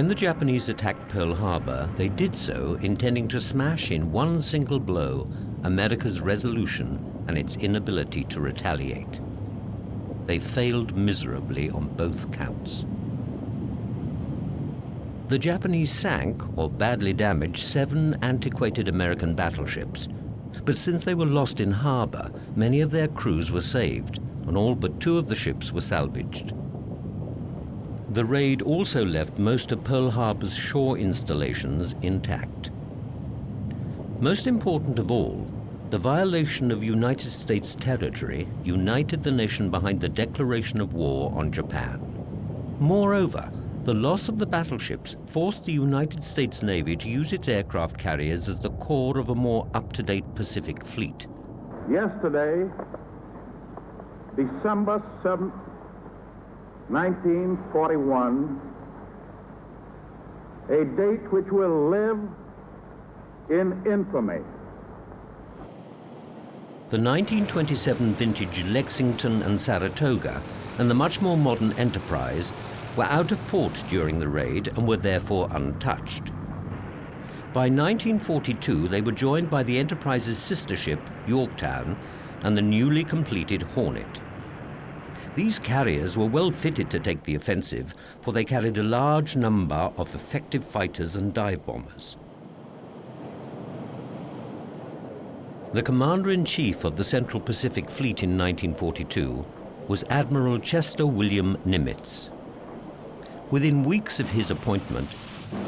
When the Japanese attacked Pearl Harbor, they did so intending to smash in one single blow America's resolution and its inability to retaliate. They failed miserably on both counts. The Japanese sank, or badly damaged, 7 antiquated American battleships. But since they were lost in harbor, many of their crews were saved, and all but 2 of the ships were salvaged. The raid also left most of Pearl Harbor's shore installations intact. Most important of all, the violation of United States territory united the nation behind the declaration of war on Japan. Moreover, the loss of the battleships forced the United States Navy to use its aircraft carriers as the core of a more up-to-date Pacific fleet. Yesterday, December 7th, 1941, a date which will live in infamy. The 1927 vintage Lexington and Saratoga and the much more modern Enterprise were out of port during the raid and were therefore untouched. By 1942, they were joined by the Enterprise's sister ship, Yorktown, and the newly completed Hornet. These carriers were well fitted to take the offensive, for they carried a large number of effective fighters and dive bombers. The Commander-in-Chief of the Central Pacific Fleet in 1942 was Admiral Chester William Nimitz. Within weeks of his appointment,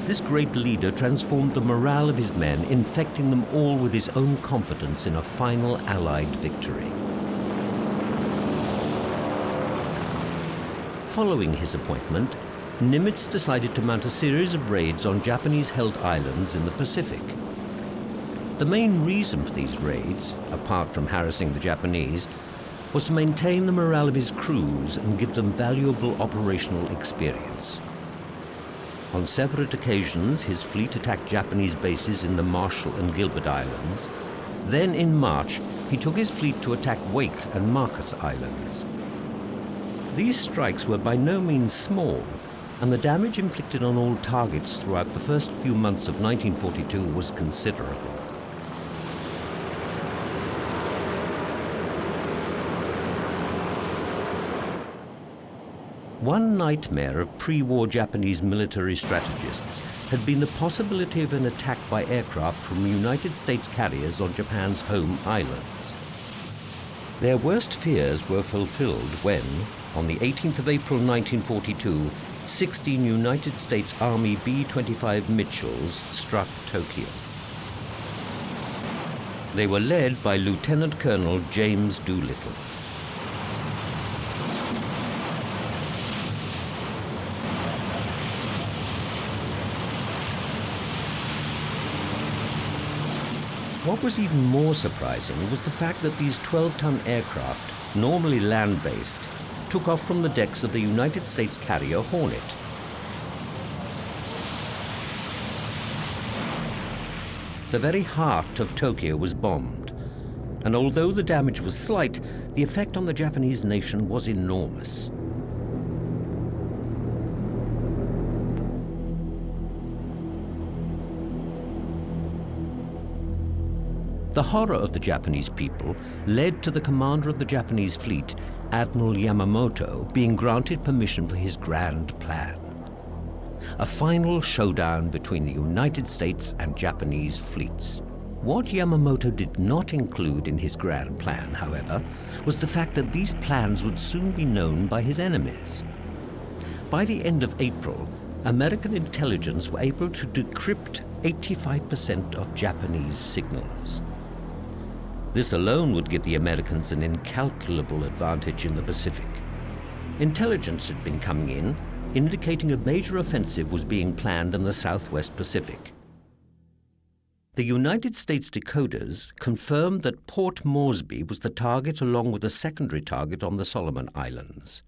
this great leader transformed the morale of his men, infecting them all with his own confidence in a final Allied victory. Following his appointment, Nimitz decided to mount a series of raids on Japanese-held islands in the Pacific. The main reason for these raids, apart from harassing the Japanese, was to maintain the morale of his crews and give them valuable operational experience. On separate occasions, his fleet attacked Japanese bases in the Marshall and Gilbert Islands. Then in March, he took his fleet to attack Wake and Marcus Islands. These strikes were by no means small, and the damage inflicted on all targets throughout the first few months of 1942 was considerable. One nightmare of pre-war Japanese military strategists had been the possibility of an attack by aircraft from United States carriers on Japan's home islands. Their worst fears were fulfilled when, on the 18th of April 1942, 16 United States Army B-25 Mitchells struck Tokyo. They were led by Lieutenant Colonel James Doolittle. What was even more surprising was the fact that these 12-ton aircraft, normally land-based, took off from the decks of the United States carrier Hornet. The very heart of Tokyo was bombed, and although the damage was slight, the effect on the Japanese nation was enormous. The horror of the Japanese people led to the commander of the Japanese fleet, Admiral Yamamoto, being granted permission for his grand plan. A final showdown between the United States and Japanese fleets. What Yamamoto did not include in his grand plan, however, was the fact that these plans would soon be known by his enemies. By the end of April, American intelligence were able to decrypt 85% of Japanese signals. This alone would give the Americans an incalculable advantage in the Pacific. Intelligence had been coming in, indicating a major offensive was being planned in the Southwest Pacific. The United States decoders confirmed that Port Moresby was the target along with a secondary target on the Solomon Islands.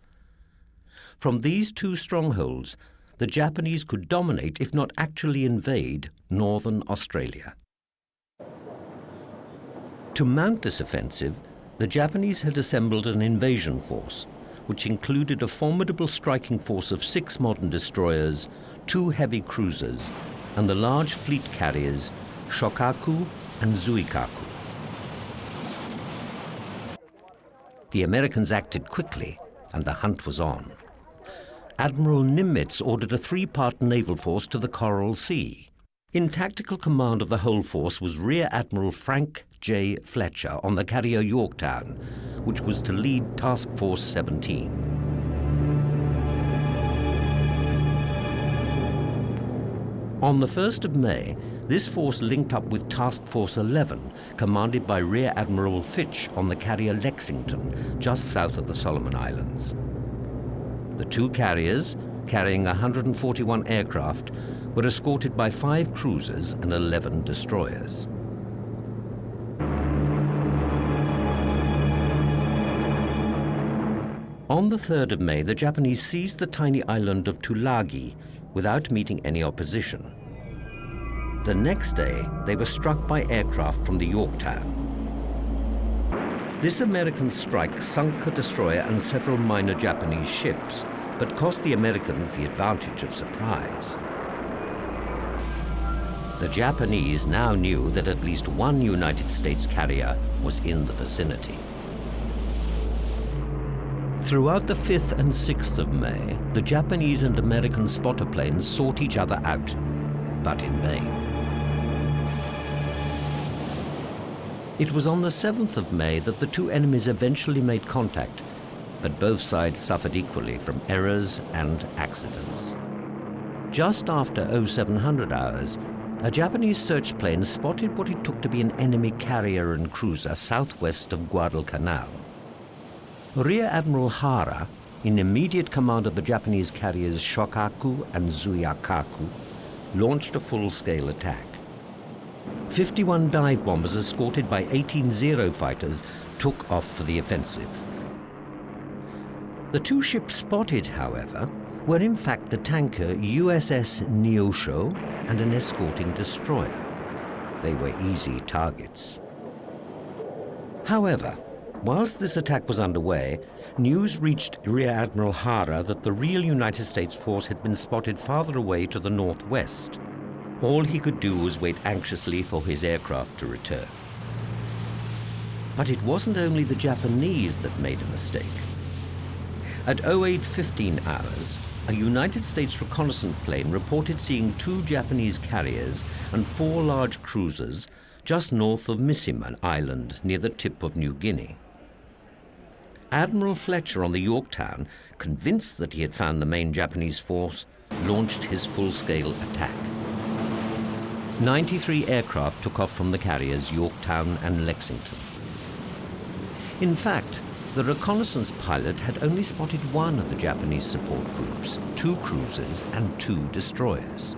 From these two strongholds, the Japanese could dominate, if not actually invade, northern Australia. To mount this offensive, the Japanese had assembled an invasion force, which included a formidable striking force of 6 modern destroyers, 2 heavy cruisers, and the large fleet carriers Shokaku and Zuikaku. The Americans acted quickly, and the hunt was on. Admiral Nimitz ordered a 3-part naval force to the Coral Sea. In tactical command of the whole force was Rear Admiral Frank J. Fletcher on the carrier Yorktown, which was to lead Task Force 17. On the 1st of May, this force linked up with Task Force 11, commanded by Rear Admiral Fitch on the carrier Lexington, just south of the Solomon Islands. The 2 carriers, carrying 141 aircraft, were escorted by 5 cruisers and 11 destroyers. On the 3rd of May, the Japanese seized the tiny island of Tulagi without meeting any opposition. The next day, they were struck by aircraft from the Yorktown. This American strike sunk a destroyer and several minor Japanese ships, but cost the Americans the advantage of surprise. The Japanese now knew that at least 1 United States carrier was in the vicinity. Throughout the 5th and 6th of May, the Japanese and American spotter planes sought each other out, but in vain. It was on the 7th of May that the 2 enemies eventually made contact, but both sides suffered equally from errors and accidents. Just after 0700 hours, a Japanese search plane spotted what it took to be an enemy carrier and cruiser southwest of Guadalcanal. Rear Admiral Hara, in immediate command of the Japanese carriers Shokaku and Zuikaku, launched a full-scale attack. 51 dive bombers escorted by 18 Zero fighters took off for the offensive. The 2 ships spotted, however, were in fact the tanker USS Neosho and an escorting destroyer. They were easy targets. However, whilst this attack was underway, news reached Rear Admiral Hara that the real United States force had been spotted farther away to the northwest. All he could do was wait anxiously for his aircraft to return. But it wasn't only the Japanese that made a mistake. At 0815 hours, a United States reconnaissance plane reported seeing 2 Japanese carriers and 4 large cruisers just north of Misiman Island near the tip of New Guinea. Admiral Fletcher on the Yorktown, convinced that he had found the main Japanese force, launched his full-scale attack. 93 aircraft took off from the carriers Yorktown and Lexington. In fact, the reconnaissance pilot had only spotted 1 of the Japanese support groups, 2 cruisers and 2 destroyers.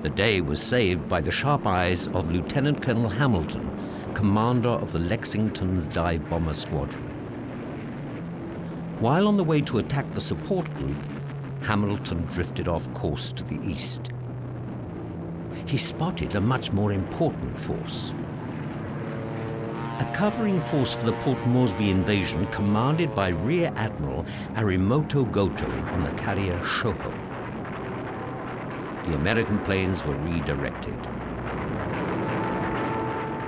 The day was saved by the sharp eyes of Lieutenant Colonel Hamilton, commander of the Lexington's dive bomber squadron. While on the way to attack the support group, Hamilton drifted off course to the east. He spotted a much more important force. A covering force for the Port Moresby invasion commanded by Rear Admiral Arimoto Goto on the carrier Shoho. The American planes were redirected.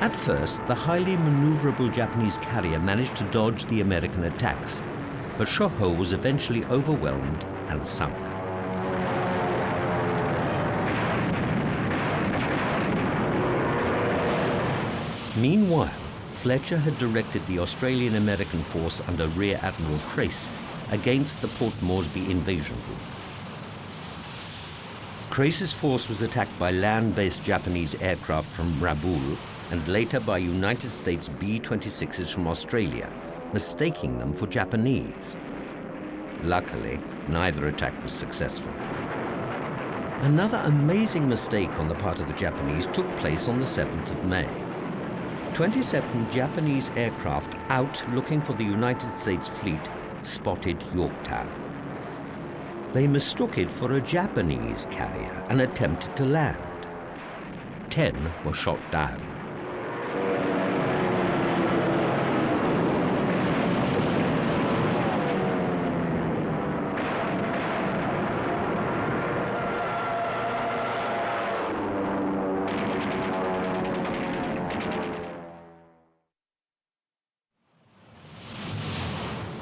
At first, the highly maneuverable Japanese carrier managed to dodge the American attacks, but Shoho was eventually overwhelmed and sunk. Meanwhile, Fletcher had directed the Australian-American force under Rear Admiral Crace against the Port Moresby invasion group. Crace's force was attacked by land-based Japanese aircraft from Rabaul and later by United States B-26s from Australia, mistaking them for Japanese. Luckily, neither attack was successful. Another amazing mistake on the part of the Japanese took place on the 7th of May. 27 Japanese aircraft out looking for the United States fleet spotted Yorktown. They mistook it for a Japanese carrier and attempted to land. 10 were shot down.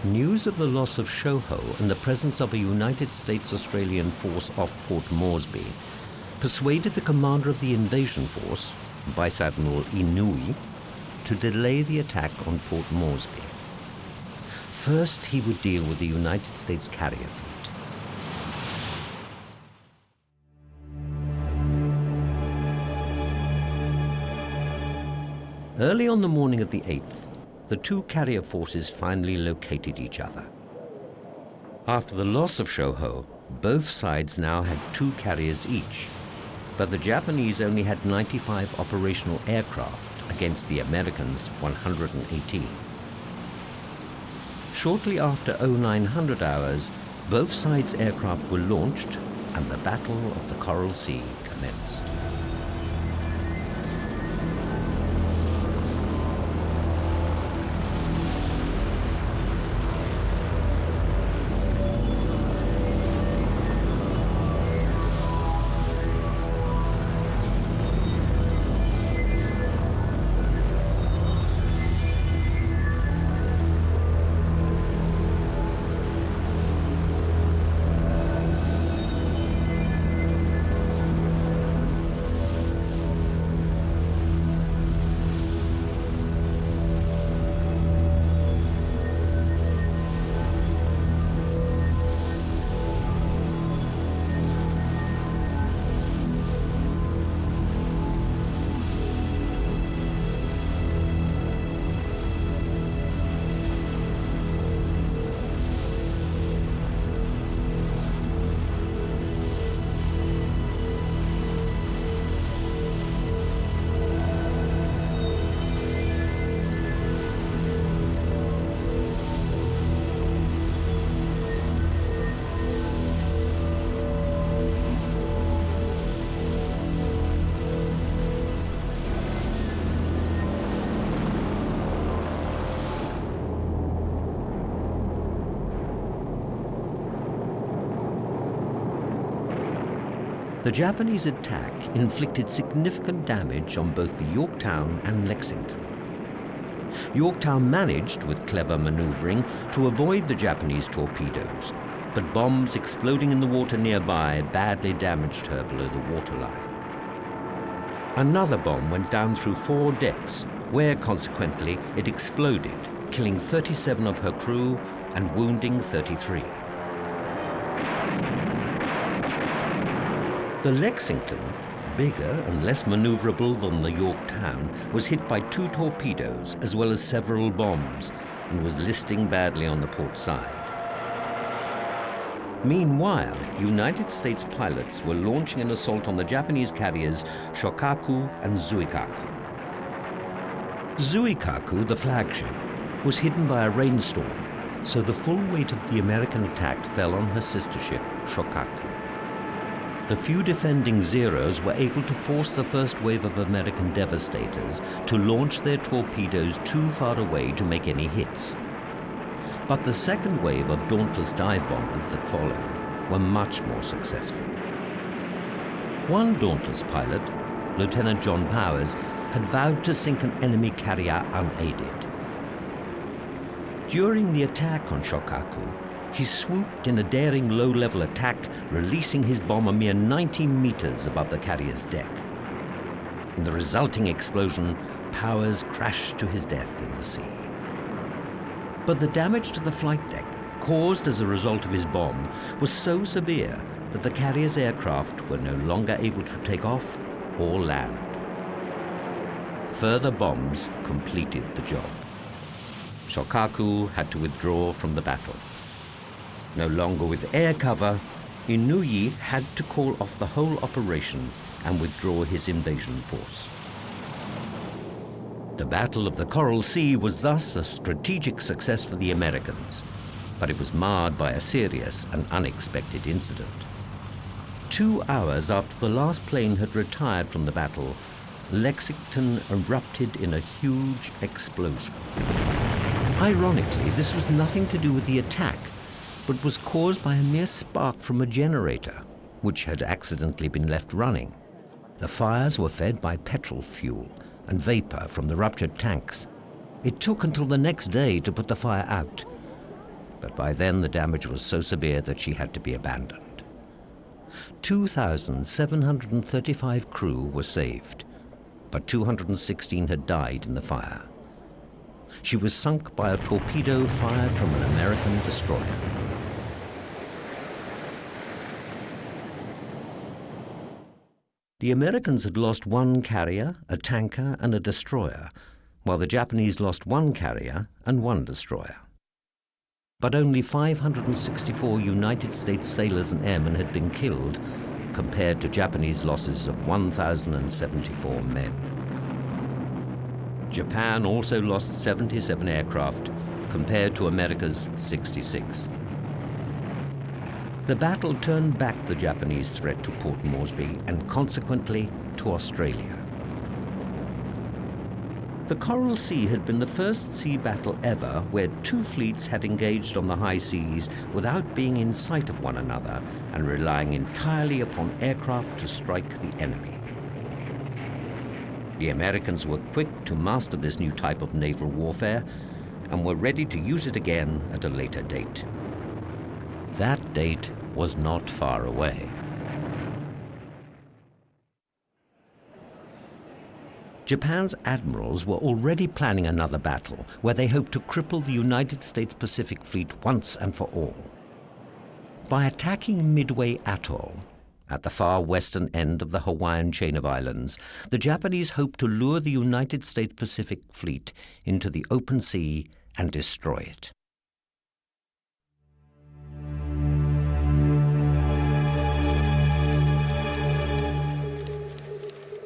News of the loss of Shoho and the presence of a United States-Australian force off Port Moresby persuaded the commander of the invasion force, Vice Admiral Inouye, to delay the attack on Port Moresby. First, he would deal with the United States carrier fleet. Early on the morning of the 8th, the two carrier forces finally located each other. After the loss of Shoho, both sides now had 2 carriers each, but the Japanese only had 95 operational aircraft against the Americans' 118. Shortly after 0900 hours, both sides' aircraft were launched and the Battle of the Coral Sea commenced. The Japanese attack inflicted significant damage on both the Yorktown and Lexington. Yorktown managed, with clever maneuvering, to avoid the Japanese torpedoes, but bombs exploding in the water nearby badly damaged her below the waterline. Another bomb went down through 4 decks, where consequently it exploded, killing 37 of her crew and wounding 33. The Lexington, bigger and less maneuverable than the Yorktown, was hit by 2 torpedoes as well as several bombs and was listing badly on the port side. Meanwhile, United States pilots were launching an assault on the Japanese carriers Shokaku and Zuikaku. Zuikaku, the flagship, was hidden by a rainstorm, so the full weight of the American attack fell on her sister ship, Shokaku. The few defending Zeros were able to force the first wave of American devastators to launch their torpedoes too far away to make any hits. But the second wave of dauntless dive bombers that followed were much more successful. One dauntless pilot, Lieutenant John Powers, had vowed to sink an enemy carrier unaided. During the attack on Shokaku, he swooped in a daring low-level attack, releasing his bomb a mere 90 meters above the carrier's deck. In the resulting explosion, Powers crashed to his death in the sea. But the damage to the flight deck, caused as a result of his bomb, was so severe that the carrier's aircraft were no longer able to take off or land. Further bombs completed the job. Shokaku had to withdraw from the battle. No longer with air cover, Inouye had to call off the whole operation and withdraw his invasion force. The Battle of the Coral Sea was thus a strategic success for the Americans, but it was marred by a serious and unexpected incident. 2 hours after the last plane had retired from the battle, Lexington erupted in a huge explosion. Ironically, this was nothing to do with the attack, but was caused by a mere spark from a generator, which had accidentally been left running. The fires were fed by petrol fuel and vapor from the ruptured tanks. It took until the next day to put the fire out. but by then the damage was so severe that she had to be abandoned. 2,735 crew were saved, but 216 had died in the fire. She was sunk by a torpedo fired from an American destroyer. The Americans had lost one carrier, a tanker, and a destroyer, while the Japanese lost one carrier and one destroyer. But only 564 United States sailors and airmen had been killed, compared to Japanese losses of 1,074 men. Japan also lost 77 aircraft, compared to America's 66. The battle turned back the Japanese threat to Port Moresby and consequently to Australia. The Coral Sea had been the first sea battle ever where two fleets had engaged on the high seas without being in sight of one another and relying entirely upon aircraft to strike the enemy. The Americans were quick to master this new type of naval warfare and were ready to use it again at a later date. That date was not far away. Japan's admirals were already planning another battle where they hoped to cripple the United States Pacific Fleet once and for all. By attacking Midway Atoll, at the far western end of the Hawaiian chain of islands, the Japanese hoped to lure the United States Pacific Fleet into the open sea and destroy it.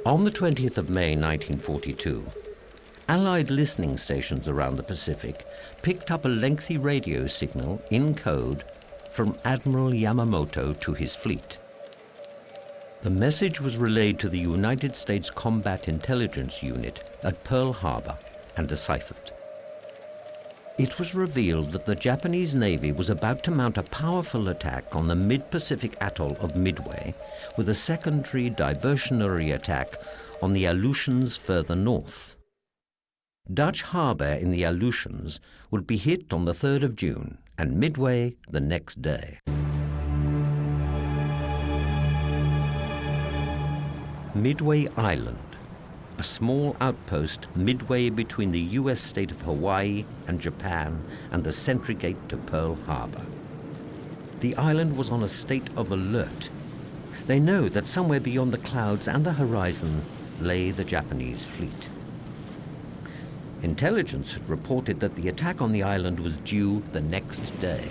On the 20th of May 1942, Allied listening stations around the Pacific picked up a lengthy radio signal in code from Admiral Yamamoto to his fleet. The message was relayed to the United States Combat Intelligence Unit at Pearl Harbor and deciphered. It was revealed that the Japanese Navy was about to mount a powerful attack on the mid-Pacific atoll of Midway with a secondary diversionary attack on the Aleutians further north. Dutch Harbor in the Aleutians would be hit on the 3rd of June and Midway the next day. Midway Island, a small outpost midway between the U.S. state of Hawaii and Japan and the sentry gate to Pearl Harbor. The island was on a state of alert. They know that somewhere beyond the clouds and the horizon lay the Japanese fleet. Intelligence had reported that the attack on the island was due the next day.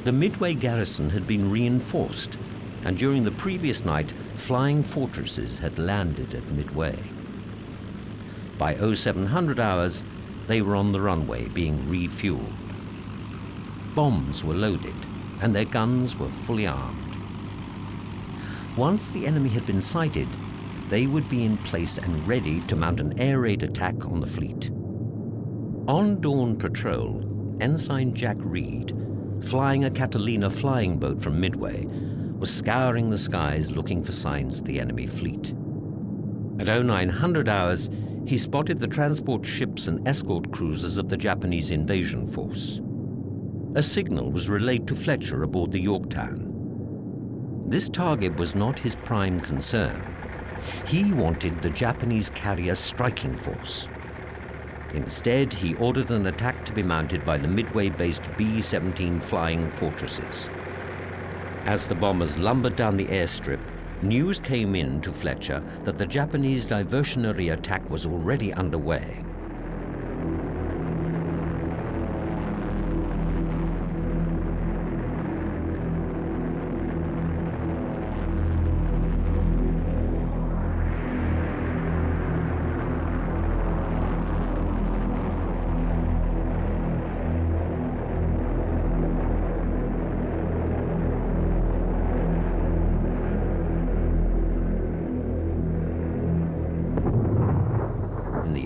The Midway garrison had been reinforced, and during the previous night, flying fortresses had landed at Midway. By 0700 hours, they were on the runway being refueled. Bombs were loaded, and their guns were fully armed. Once the enemy had been sighted, they would be in place and ready to mount an air raid attack on the fleet. On dawn patrol, Ensign Jack Reed, flying a Catalina flying boat from Midway, was scouring the skies looking for signs of the enemy fleet. At 0900 hours, he spotted the transport ships and escort cruisers of the Japanese invasion force. A signal was relayed to Fletcher aboard the Yorktown. This target was not his prime concern. He wanted the Japanese carrier striking force. Instead, he ordered an attack to be mounted by the Midway-based B-17 flying fortresses. As the bombers lumbered down the airstrip, news came in to Fletcher that the Japanese diversionary attack was already underway.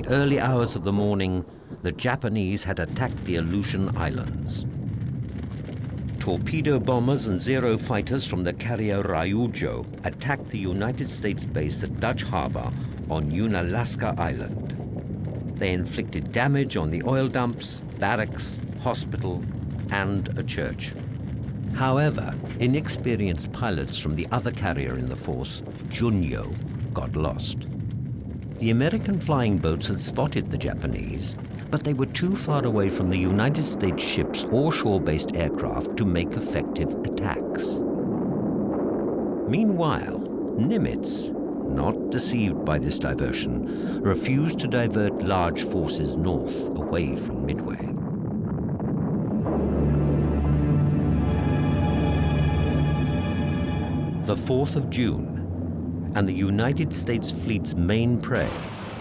Early hours of the morning, the Japanese had attacked the Aleutian Islands. Torpedo bombers and Zero fighters from the carrier Ryujo attacked the United States base at Dutch Harbor on Unalaska Island. They inflicted damage on the oil dumps, barracks, hospital, and a church. However, inexperienced pilots from the other carrier in the force, Junyo, got lost. The American flying boats had spotted the Japanese, but they were too far away from the United States ships or shore-based aircraft to make effective attacks. Meanwhile, Nimitz, not deceived by this diversion, refused to divert large forces north away from Midway. The 4th of June, and the United States fleet's main prey,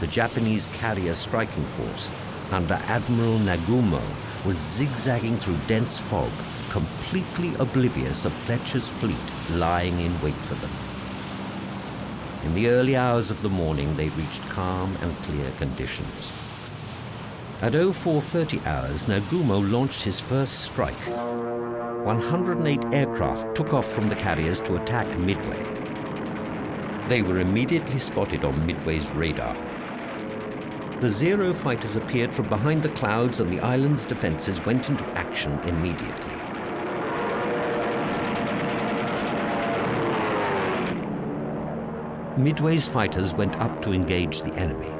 the Japanese carrier striking force, under Admiral Nagumo, was zigzagging through dense fog, completely oblivious of Fletcher's fleet lying in wait for them. In the early hours of the morning, they reached calm and clear conditions. At 0430 hours, Nagumo launched his first strike. 108 aircraft took off from the carriers to attack Midway. They were immediately spotted on Midway's radar. The Zero fighters appeared from behind the clouds, and the island's defenses went into action immediately. Midway's fighters went up to engage the enemy.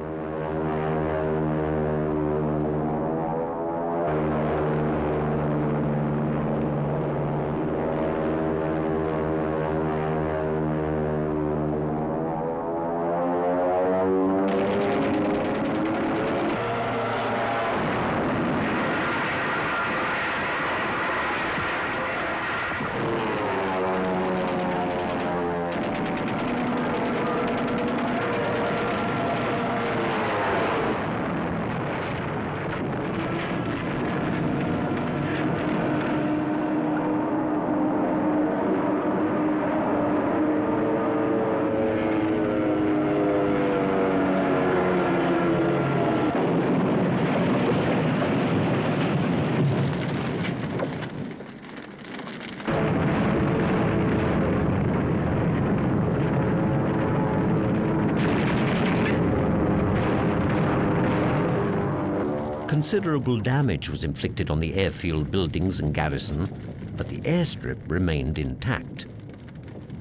Considerable damage was inflicted on the airfield buildings and garrison, but the airstrip remained intact.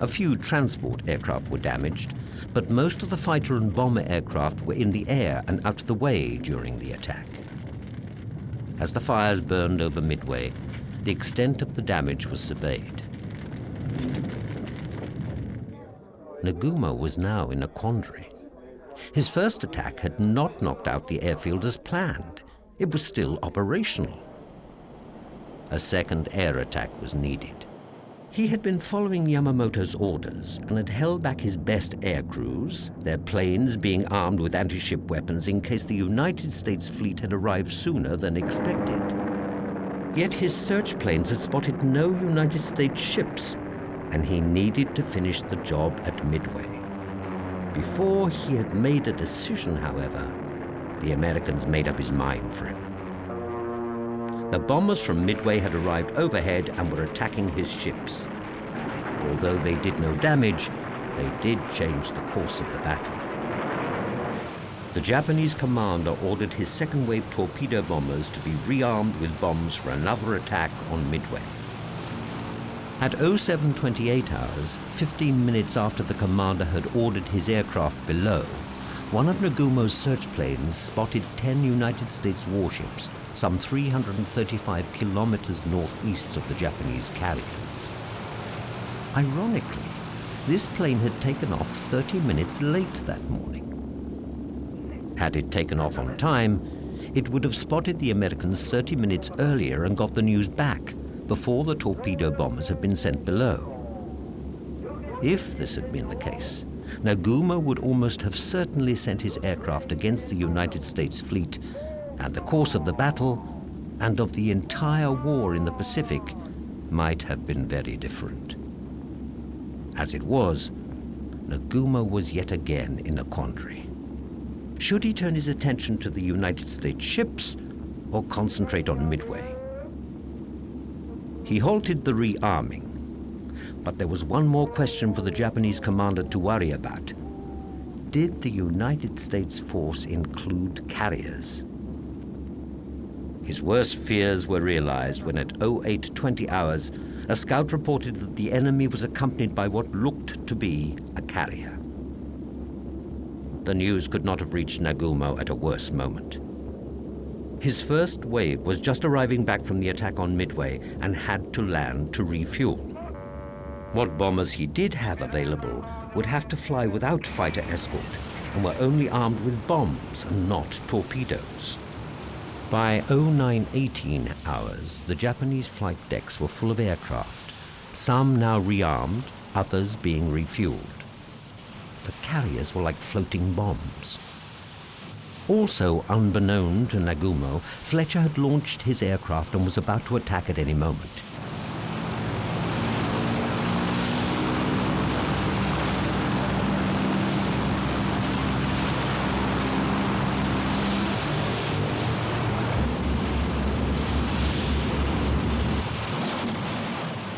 A few transport aircraft were damaged, but most of the fighter and bomber aircraft were in the air and out of the way during the attack. As the fires burned over Midway, the extent of the damage was surveyed. Nagumo was now in a quandary. His first attack had not knocked out the airfield as planned. It was still operational. A second air attack was needed. He had been following Yamamoto's orders and had held back his best air crews, their planes being armed with anti-ship weapons in case the United States fleet had arrived sooner than expected. Yet his search planes had spotted no United States ships, and he needed to finish the job at Midway. Before he had made a decision, however, the Americans made up his mind for him. The bombers from Midway had arrived overhead and were attacking his ships. Although they did no damage, they did change the course of the battle. The Japanese commander ordered his second-wave torpedo bombers to be rearmed with bombs for another attack on Midway. At 0728 hours, 15 minutes after the commander had ordered his aircraft below, one of Nagumo's search planes spotted 10 United States warships some 335 kilometers northeast of the Japanese carriers. Ironically, this plane had taken off 30 minutes late that morning. Had it taken off on time, it would have spotted the Americans 30 minutes earlier and got the news back before the torpedo bombers had been sent below. If this had been the case, Nagumo would almost have certainly sent his aircraft against the United States fleet, and the course of the battle and of the entire war in the Pacific might have been very different. As it was, Nagumo was yet again in a quandary. Should he turn his attention to the United States ships or concentrate on Midway? He halted the rearming. But there was one more question for the Japanese commander to worry about. Did the United States force include carriers? His worst fears were realized when at 0820 hours, a scout reported that the enemy was accompanied by what looked to be a carrier. The news could not have reached Nagumo at a worse moment. His first wave was just arriving back from the attack on Midway and had to land to refuel. What bombers he did have available would have to fly without fighter escort and were only armed with bombs and not torpedoes. By 0918 hours, the Japanese flight decks were full of aircraft, some now rearmed, others being refueled. The carriers were like floating bombs. Also unbeknown to Nagumo, Fletcher had launched his aircraft and was about to attack at any moment.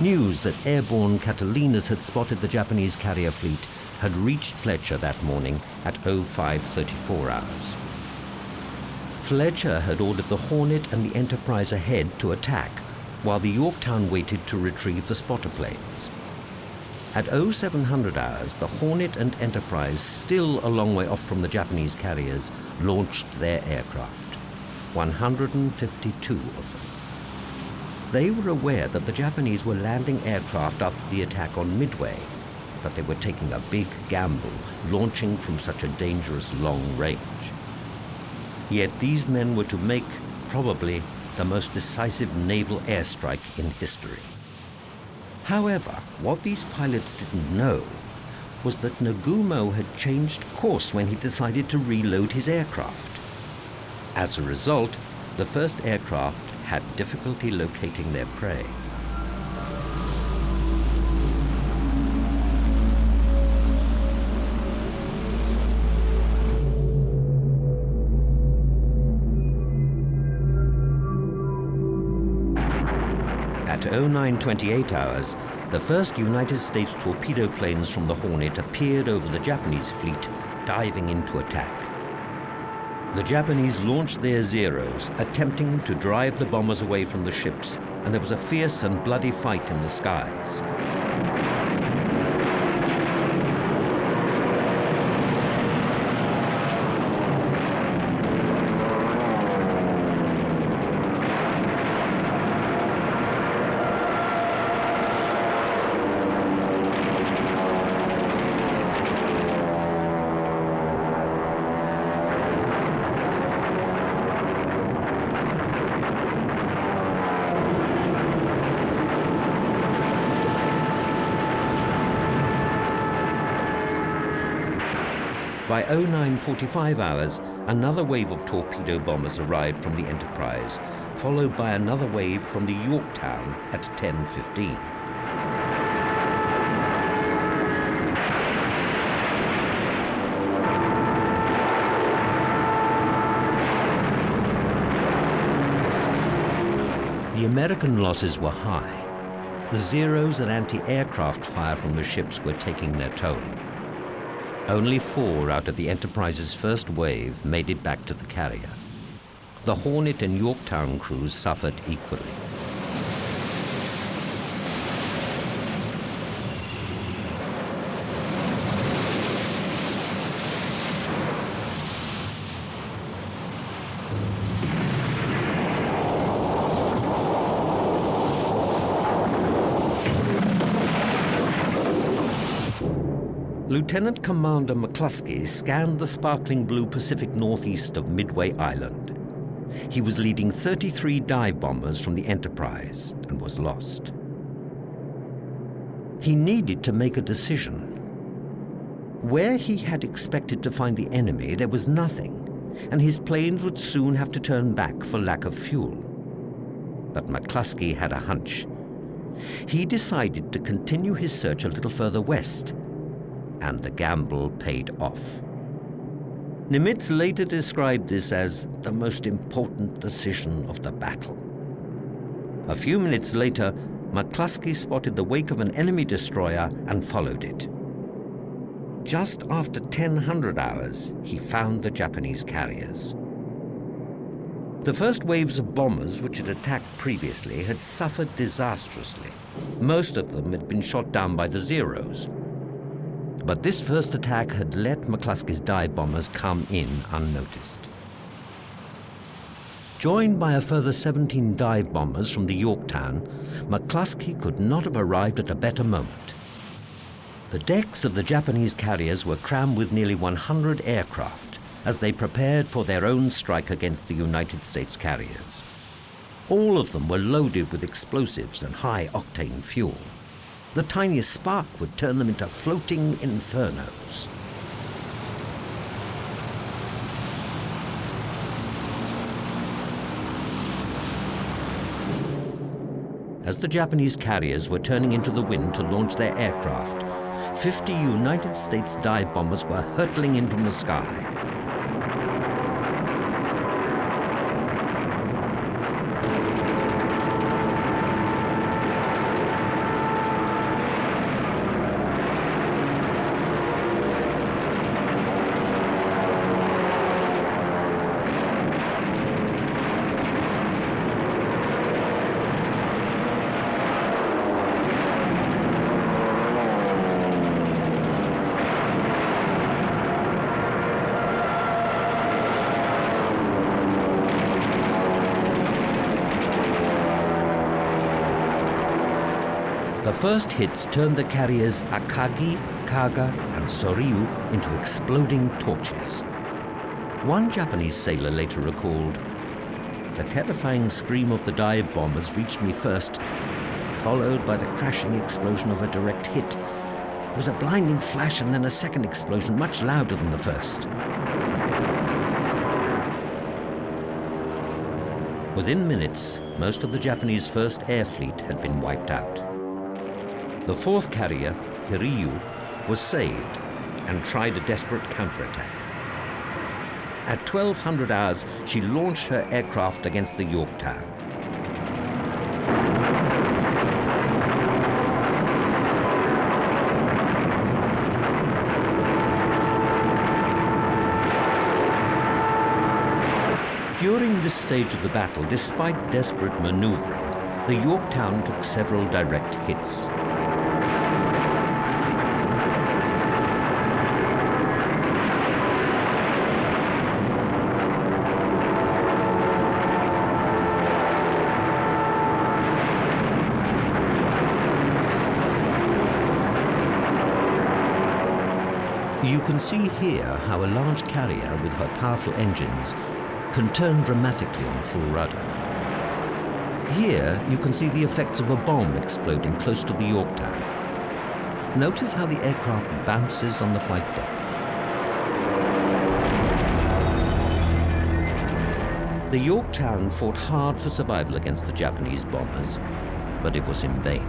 News that airborne Catalinas had spotted the Japanese carrier fleet had reached Fletcher that morning at 0534 hours. Fletcher had ordered the Hornet and the Enterprise ahead to attack, while the Yorktown waited to retrieve the spotter planes. At 0700 hours, the Hornet and Enterprise, still a long way off from the Japanese carriers, launched their aircraft, 152 of them. They were aware that the Japanese were landing aircraft after the attack on Midway, but they were taking a big gamble, launching from such a dangerous long range. Yet these men were to make, probably, the most decisive naval airstrike in history. However, what these pilots didn't know was that Nagumo had changed course when he decided to reload his aircraft. As a result, the first aircraft had difficulty locating their prey. At 0928 hours, the first United States torpedo planes from the Hornet appeared over the Japanese fleet, diving into attack. The Japanese launched their Zeros, attempting to drive the bombers away from the ships, and there was a fierce and bloody fight in the skies. By 0945 hours, another wave of torpedo bombers arrived from the Enterprise, followed by another wave from the Yorktown at 10:15. The American losses were high. The Zeros and anti-aircraft fire from the ships were taking their toll. Only 4 out of the Enterprise's first wave made it back to the carrier. The Hornet and Yorktown crews suffered equally. Lieutenant Commander McCluskey scanned the sparkling blue Pacific northeast of Midway Island. He was leading 33 dive bombers from the Enterprise and was lost. He needed to make a decision. Where he had expected to find the enemy, there was nothing, and his planes would soon have to turn back for lack of fuel. But McCluskey had a hunch. He decided to continue his search a little further west, and the gamble paid off. Nimitz later described this as the most important decision of the battle. A few minutes later, McCluskey spotted the wake of an enemy destroyer and followed it. Just after 1000 hours, he found the Japanese carriers. The first waves of bombers which had attacked previously had suffered disastrously. Most of them had been shot down by the Zeros. But this first attack had let McCluskey's dive bombers come in unnoticed. Joined by a further 17 dive bombers from the Yorktown, McCluskey could not have arrived at a better moment. The decks of the Japanese carriers were crammed with nearly 100 aircraft as they prepared for their own strike against the United States carriers. All of them were loaded with explosives and high-octane fuel. The tiniest spark would turn them into floating infernos. As the Japanese carriers were turning into the wind to launch their aircraft, 50 United States dive bombers were hurtling in from the sky. The first hits turned the carriers Akagi, Kaga, and Soryu into exploding torches. One Japanese sailor later recalled, "The terrifying scream of the dive bombers reached me first, followed by the crashing explosion of a direct hit. There was a blinding flash and then a second explosion, much louder than the first." Within minutes, most of the Japanese First Air Fleet had been wiped out. The fourth carrier, Hiryu, was saved and tried a desperate counterattack. At 1200 hours, she launched her aircraft against the Yorktown. During this stage of the battle, despite desperate maneuvering, the Yorktown took several direct hits. You can see here how a large carrier with her powerful engines can turn dramatically on full rudder. Here you can see the effects of a bomb exploding close to the Yorktown. Notice how the aircraft bounces on the flight deck. The Yorktown fought hard for survival against the Japanese bombers, but it was in vain.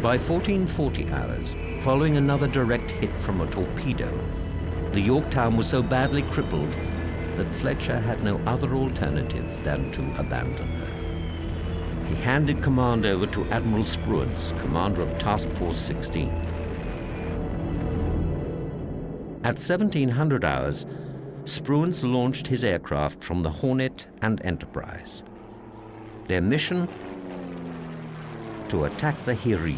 By 1440 hours, following another direct hit from a torpedo, the Yorktown was so badly crippled that Fletcher had no other alternative than to abandon her. He handed command over to Admiral Spruance, commander of Task Force 16. At 1700 hours, Spruance launched his aircraft from the Hornet and Enterprise. Their mission? To attack the Hiryu.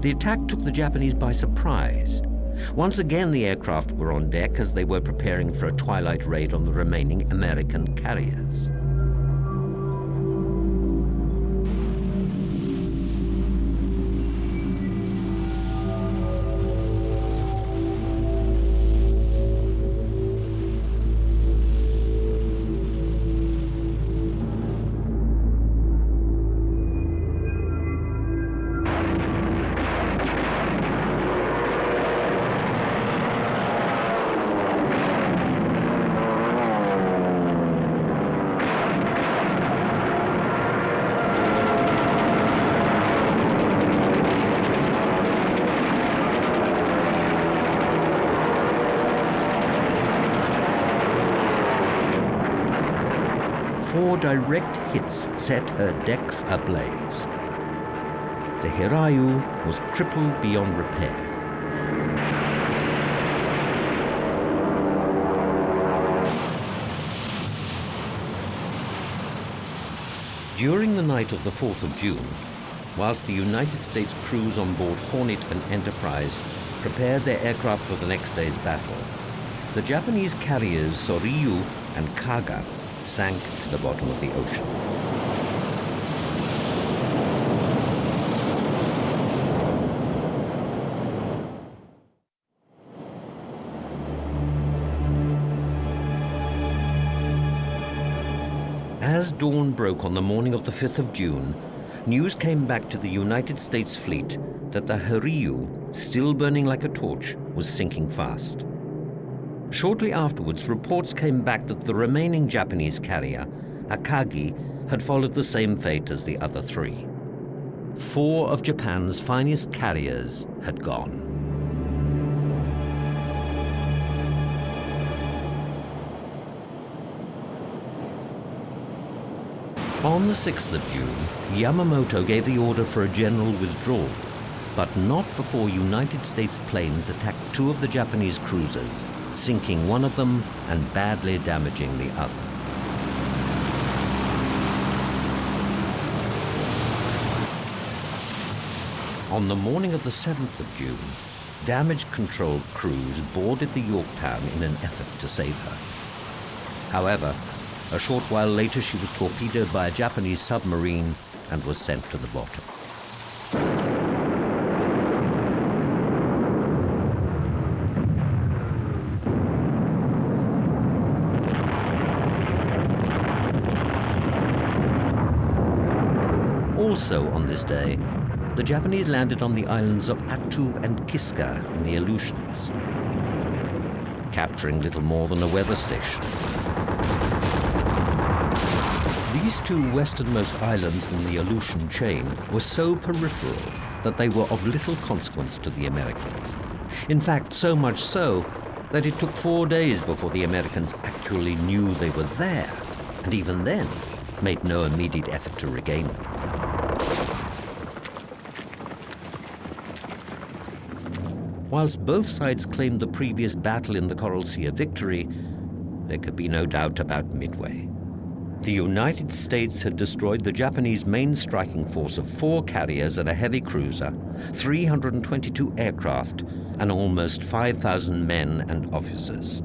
The attack took the Japanese by surprise. Once again, the aircraft were on deck as they were preparing for a twilight raid on the remaining American carriers. Four direct hits set her decks ablaze. The Hiryu was crippled beyond repair. During the night of the 4th of June, whilst the United States crews on board Hornet and Enterprise prepared their aircraft for the next day's battle, the Japanese carriers Soryu and Kaga sank to the bottom of the ocean. As dawn broke on the morning of the 5th of June, news came back to the United States fleet that the Hiryu, still burning like a torch, was sinking fast. Shortly afterwards, reports came back that the remaining Japanese carrier, Akagi, had followed the same fate as the other three. 4 of Japan's finest carriers had gone. On the 6th of June, Yamamoto gave the order for a general withdrawal, but not before United States planes attacked 2 of the Japanese cruisers, sinking one of them and badly damaging the other. On the morning of the 7th of June, damage-controlled crews boarded the Yorktown in an effort to save her. However, a short while later she was torpedoed by a Japanese submarine and was sent to the bottom. Also on this day, the Japanese landed on the islands of Attu and Kiska in the Aleutians, capturing little more than a weather station. These 2 westernmost islands in the Aleutian chain were so peripheral that they were of little consequence to the Americans. In fact, so much so that it took 4 days before the Americans actually knew they were there, and even then made no immediate effort to regain them. Whilst both sides claimed the previous battle in the Coral Sea a victory, there could be no doubt about Midway. The United States had destroyed the Japanese main striking force of 4 carriers and a heavy cruiser, 322 aircraft, and almost 5,000 men and officers.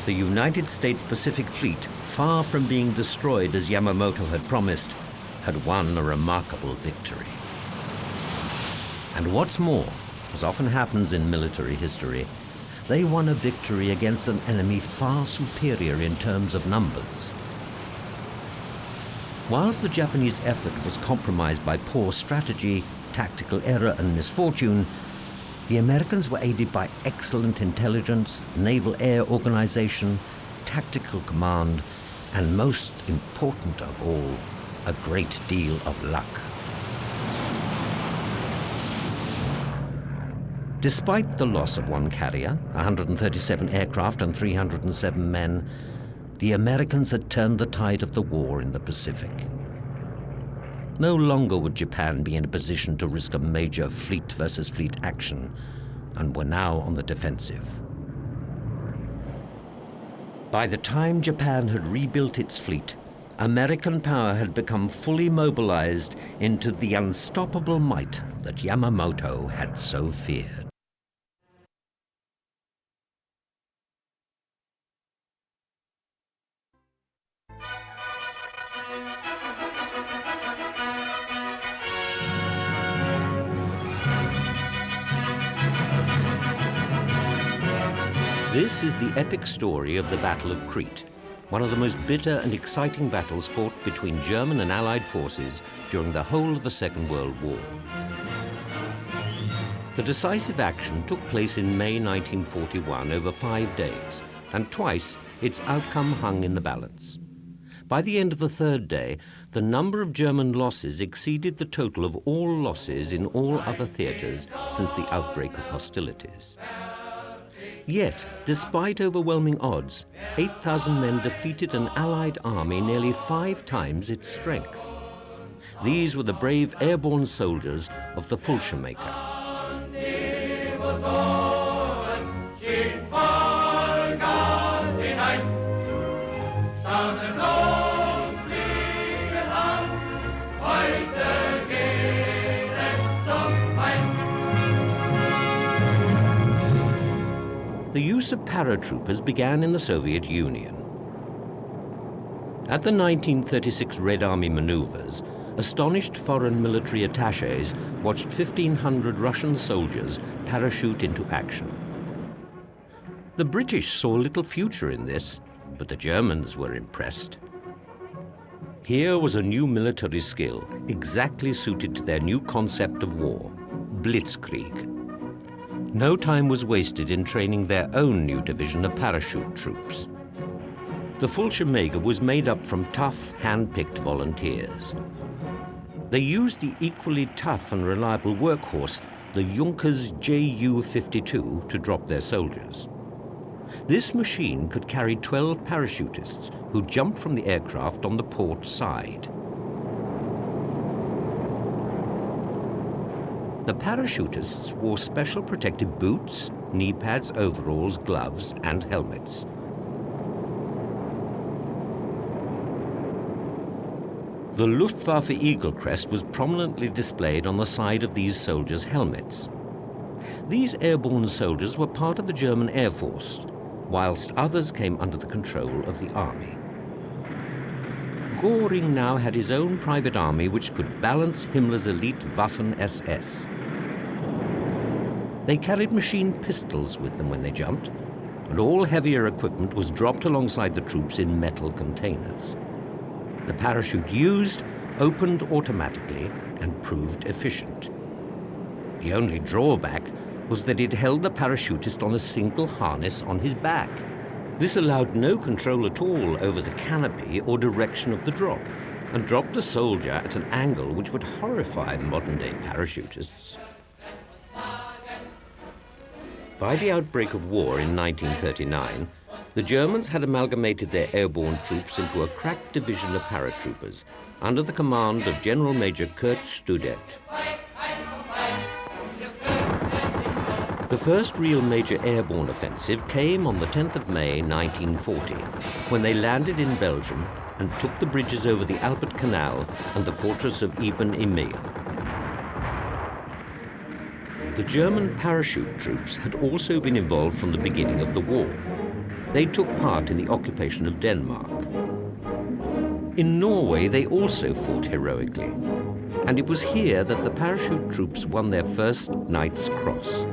The United States Pacific Fleet, far from being destroyed as Yamamoto had promised, had won a remarkable victory. And what's more, as often happens in military history, they won a victory against an enemy far superior in terms of numbers. Whilst the Japanese effort was compromised by poor strategy, tactical error, and misfortune, the Americans were aided by excellent intelligence, naval air organization, tactical command, and most important of all, a great deal of luck. Despite the loss of 1 carrier, 137 aircraft, and 307 men, the Americans had turned the tide of the war in the Pacific. No longer would Japan be in a position to risk a major fleet versus fleet action, and were now on the defensive. By the time Japan had rebuilt its fleet, American power had become fully mobilized into the unstoppable might that Yamamoto had so feared. This is the epic story of the Battle of Crete, one of the most bitter and exciting battles fought between German and Allied forces during the whole of the Second World War. The decisive action took place in May 1941 over 5 days, and twice its outcome hung in the balance. By the end of the third day, the number of German losses exceeded the total of all losses in all other theaters since the outbreak of hostilities. Yet, despite overwhelming odds, 8,000 men defeated an Allied army nearly 5 times its strength. These were the brave airborne soldiers of the Fallschirmjäger. The use of paratroopers began in the Soviet Union. At the 1936 Red Army maneuvers, astonished foreign military attachés watched 1,500 Russian soldiers parachute into action. The British saw little future in this, but the Germans were impressed. Here was a new military skill, exactly suited to their new concept of war, blitzkrieg. No time was wasted in training their own new division of parachute troops. The Fallschirmjäger was made up from tough, hand-picked volunteers. They used the equally tough and reliable workhorse, the Junkers Ju-52, to drop their soldiers. This machine could carry 12 parachutists who jumped from the aircraft on the port side. The parachutists wore special protective boots, knee pads, overalls, gloves, and helmets. The Luftwaffe Eagle crest was prominently displayed on the side of these soldiers' helmets. These airborne soldiers were part of the German Air Force, whilst others came under the control of the army. Göring now had his own private army which could balance Himmler's elite Waffen-SS. They carried machine pistols with them when they jumped, and all heavier equipment was dropped alongside the troops in metal containers. The parachute used opened automatically and proved efficient. The only drawback was that it held the parachutist on a single harness on his back. This allowed no control at all over the canopy or direction of the drop, and dropped the soldier at an angle which would horrify modern-day parachutists. By the outbreak of war in 1939, the Germans had amalgamated their airborne troops into a crack division of paratroopers under the command of General Major Kurt Student. The first real major airborne offensive came on the 10th of May 1940, when they landed in Belgium and took the bridges over the Albert Canal and the fortress of Ibn Emil. The German parachute troops had also been involved from the beginning of the war. They took part in the occupation of Denmark. In Norway, they also fought heroically, and it was here that the parachute troops won their first Knight's Cross.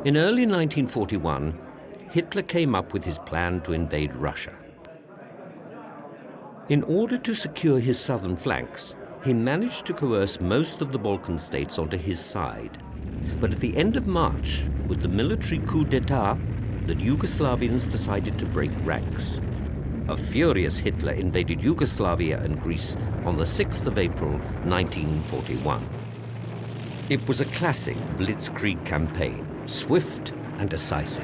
In early 1941, Hitler came up with his plan to invade Russia. In order to secure his southern flanks, he managed to coerce most of the Balkan states onto his side. But at the end of March, with the military coup d'etat, the Yugoslavians decided to break ranks. A furious Hitler invaded Yugoslavia and Greece on the 6th of April, 1941. It was a classic blitzkrieg campaign, swift and decisive.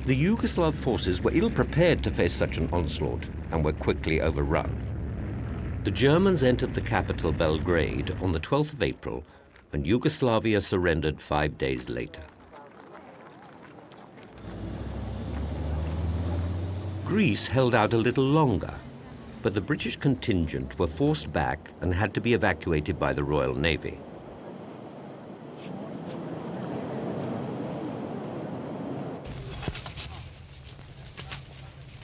The Yugoslav forces were ill-prepared to face such an onslaught and were quickly overrun. The Germans entered the capital Belgrade on the 12th of April, and Yugoslavia surrendered 5 days later. Greece held out a little longer, but the British contingent were forced back and had to be evacuated by the Royal Navy.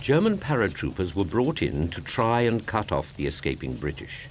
German paratroopers were brought in to try and cut off the escaping British.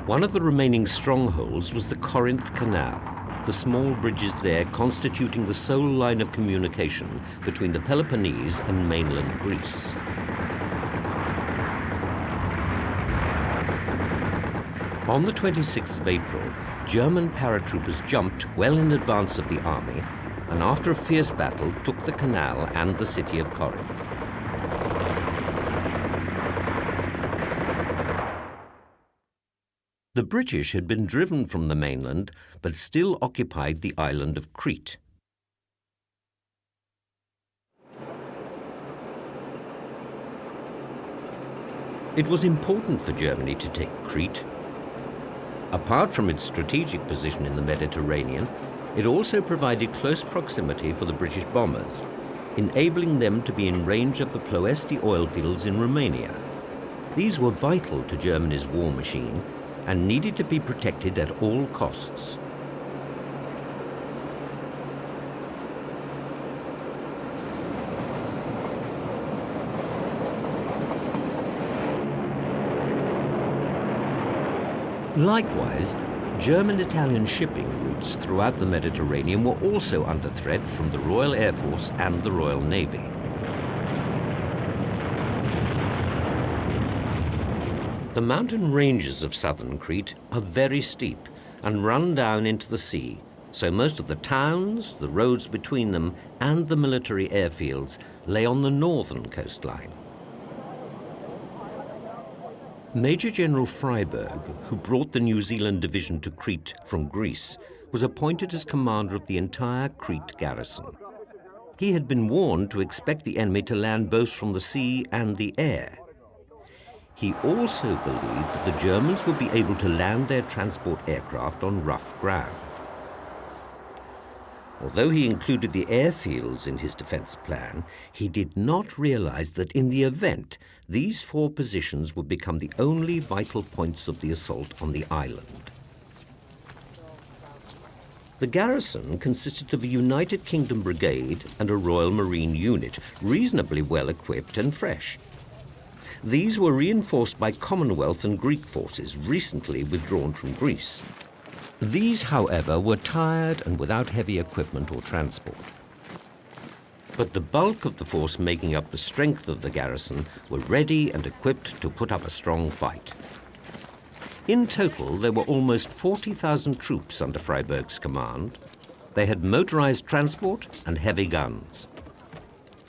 One of the remaining strongholds was the Corinth Canal, the small bridges there constituting the sole line of communication between the Peloponnese and mainland Greece. On the 26th of April, German paratroopers jumped well in advance of the army and after a fierce battle took the canal and the city of Corinth. The British had been driven from the mainland, but still occupied the island of Crete. It was important for Germany to take Crete. Apart from its strategic position in the Mediterranean, it also provided close proximity for the British bombers, enabling them to be in range of the Ploesti oil fields in Romania. These were vital to Germany's war machine and needed to be protected at all costs. Likewise, German-Italian shipping routes throughout the Mediterranean were also under threat from the Royal Air Force and the Royal Navy. The mountain ranges of southern Crete are very steep and run down into the sea, so most of the towns, the roads between them, and the military airfields lay on the northern coastline. Major General Freyberg, who brought the New Zealand division to Crete from Greece, was appointed as commander of the entire Crete garrison. He had been warned to expect the enemy to land both from the sea and the air. He also believed that the Germans would be able to land their transport aircraft on rough ground. Although he included the airfields in his defense plan, he did not realize that in the event, these 4 positions would become the only vital points of the assault on the island. The garrison consisted of a United Kingdom brigade and a Royal Marine unit, reasonably well equipped and fresh. These were reinforced by Commonwealth and Greek forces recently withdrawn from Greece. These, however, were tired and without heavy equipment or transport. But the bulk of the force making up the strength of the garrison were ready and equipped to put up a strong fight. In total, there were almost 40,000 troops under Freyberg's command. They had motorized transport and heavy guns.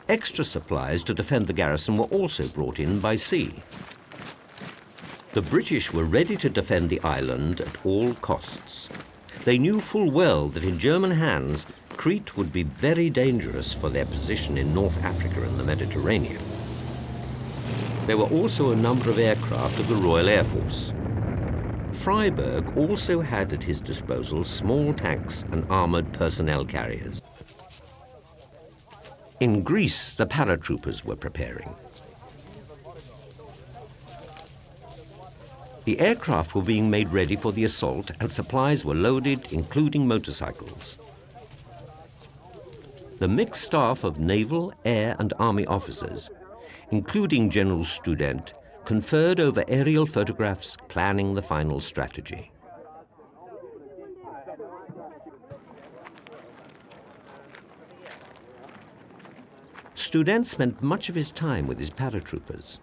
Extra supplies to defend the garrison were also brought in by sea. The British were ready to defend the island at all costs. They knew full well that in German hands, Crete would be very dangerous for their position in North Africa and the Mediterranean. There were also a number of aircraft of the Royal Air Force. Freyberg also had at his disposal small tanks and armored personnel carriers. In Greece, the paratroopers were preparing. The aircraft were being made ready for the assault and supplies were loaded, including motorcycles. The mixed staff of naval, air, and army officers, including General Student, conferred over aerial photographs, planning the final strategy. Student spent much of his time with his paratroopers.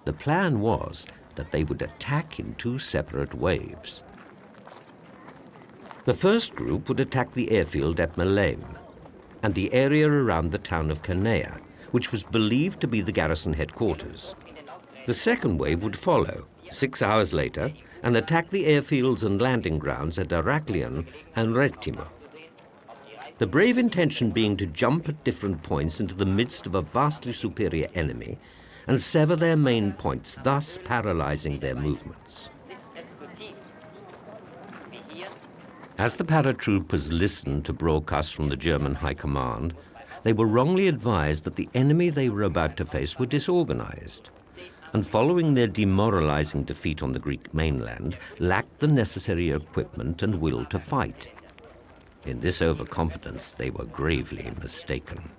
The plan was that they would attack in two separate waves. The first group would attack the airfield at Maleme and the area around the town of Canea, which was believed to be the garrison headquarters. The second wave would follow 6 hours later and attack the airfields and landing grounds at Heraklion and Retimo. The brave intention being to jump at different points into the midst of a vastly superior enemy and sever their main points, thus paralyzing their movements. As the paratroopers listened to broadcasts from the German High Command, they were wrongly advised that the enemy they were about to face were disorganized, and following their demoralizing defeat on the Greek mainland, lacked the necessary equipment and will to fight. In this overconfidence, they were gravely mistaken.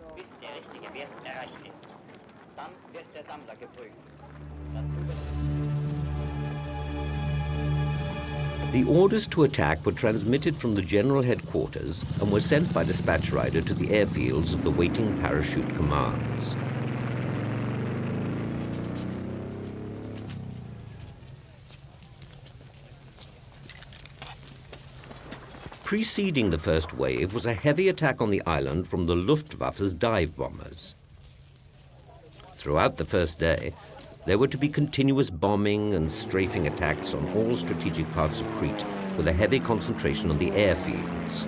The orders to attack were transmitted from the general headquarters and were sent by dispatch rider to the airfields of the waiting parachute commands. Preceding the first wave was a heavy attack on the island from the Luftwaffe's dive bombers. Throughout the first day, there were to be continuous bombing and strafing attacks on all strategic parts of Crete, with a heavy concentration on the airfields.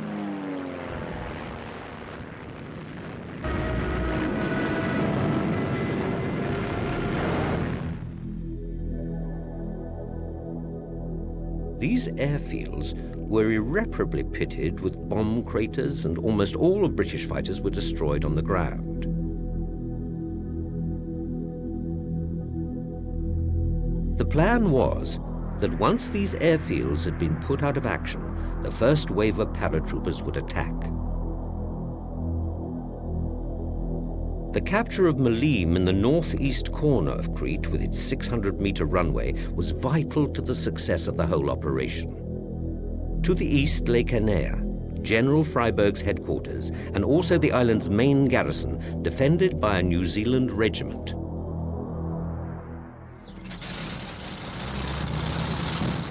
These airfields were irreparably pitted with bomb craters, and almost all of British fighters were destroyed on the ground. The plan was that once these airfields had been put out of action, the first wave of paratroopers would attack. The capture of Maleme in the northeast corner of Crete with its 600-meter runway was vital to the success of the whole operation. To the east lay Canea, General Freiberg's headquarters, and also the island's main garrison, defended by a New Zealand regiment.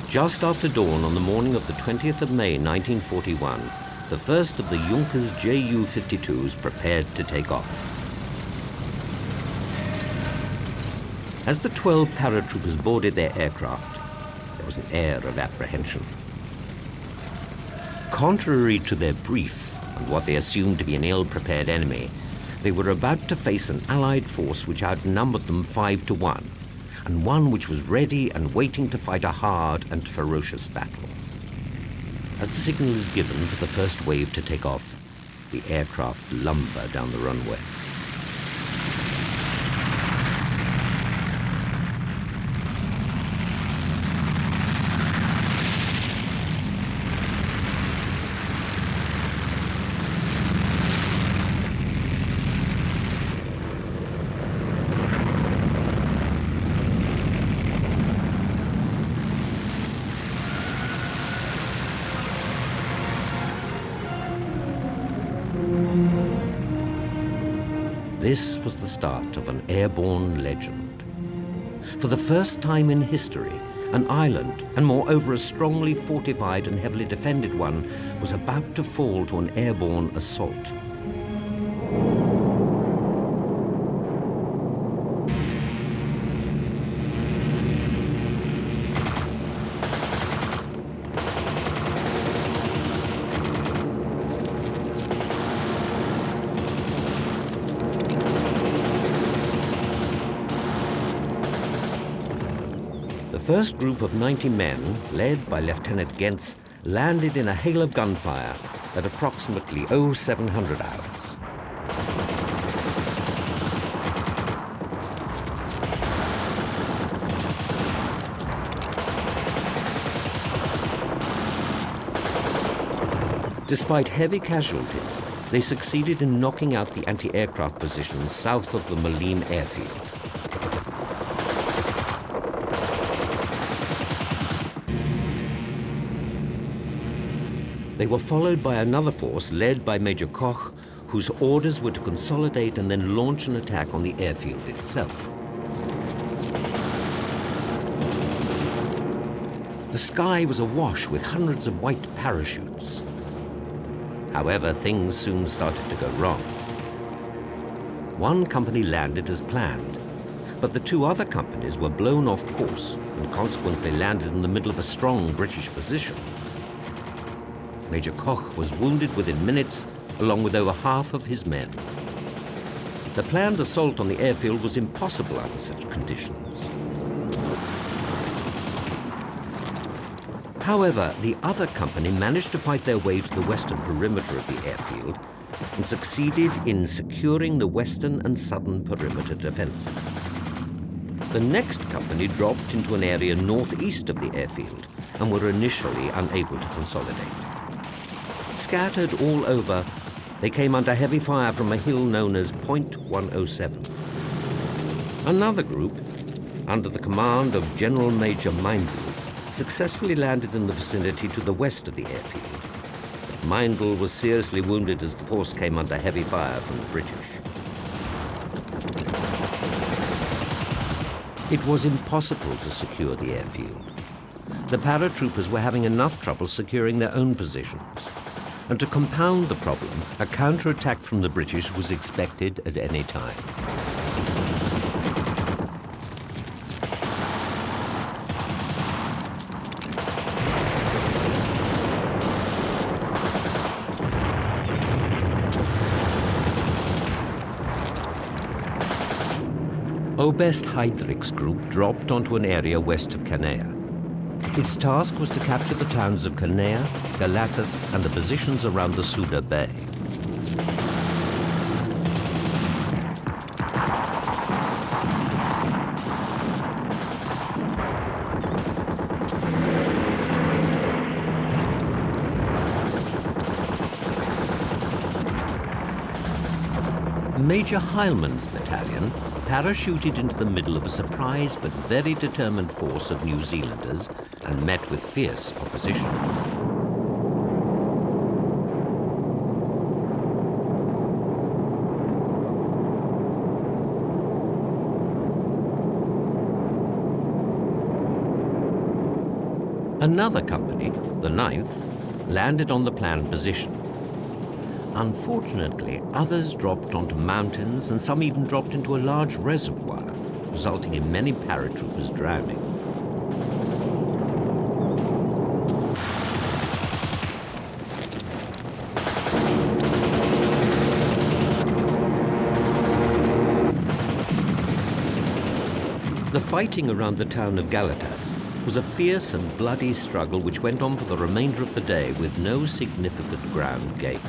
Just after dawn on the morning of the 20th of May 1941, the first of the Junkers Ju-52s prepared to take off. As the 12 paratroopers boarded their aircraft, there was an air of apprehension. Contrary to their brief and what they assumed to be an ill-prepared enemy, they were about to face an Allied force which outnumbered them 5-1, and one which was ready and waiting to fight a hard and ferocious battle. As the signal is given for the first wave to take off, the aircraft lumber down the runway. This was the start of an airborne legend. For the first time in history, an island, and moreover a strongly fortified and heavily defended one, was about to fall to an airborne assault. The first group of 90 men, led by Lieutenant Gentz, landed in a hail of gunfire at approximately 0700 hours. Despite heavy casualties, they succeeded in knocking out the anti-aircraft positions south of the Maleme airfield. They were followed by another force led by Major Koch, whose orders were to consolidate and then launch an attack on the airfield itself. The sky was awash with hundreds of white parachutes. However, things soon started to go wrong. One company landed as planned, but the two other companies were blown off course and consequently landed in the middle of a strong British position. Major Koch was wounded within minutes, along with over half of his men. The planned assault on the airfield was impossible under such conditions. However, the other company managed to fight their way to the western perimeter of the airfield and succeeded in securing the western and southern perimeter defenses. The next company dropped into an area northeast of the airfield and were initially unable to consolidate. Scattered all over, they came under heavy fire from a hill known as Point 107. Another group, under the command of General Major Randall, successfully landed in the vicinity to the west of the airfield. But Randall was seriously wounded as the force came under heavy fire from the British. It was impossible to secure the airfield. The paratroopers were having enough trouble securing their own positions. And to compound the problem, a counterattack from the British was expected at any time. Oberst Heydrich's group dropped onto an area west of Canea. Its task was to capture the towns of Canea, Galatas, and the positions around the Suda Bay. Major Heilmann's battalion parachuted into the middle of a surprised but very determined force of New Zealanders and met with fierce opposition. Another company, the 9th, landed on the planned position. Unfortunately, others dropped onto mountains and some even dropped into a large reservoir, resulting in many paratroopers drowning. The fighting around the town of Galatas was a fierce and bloody struggle which went on for the remainder of the day with no significant ground gained.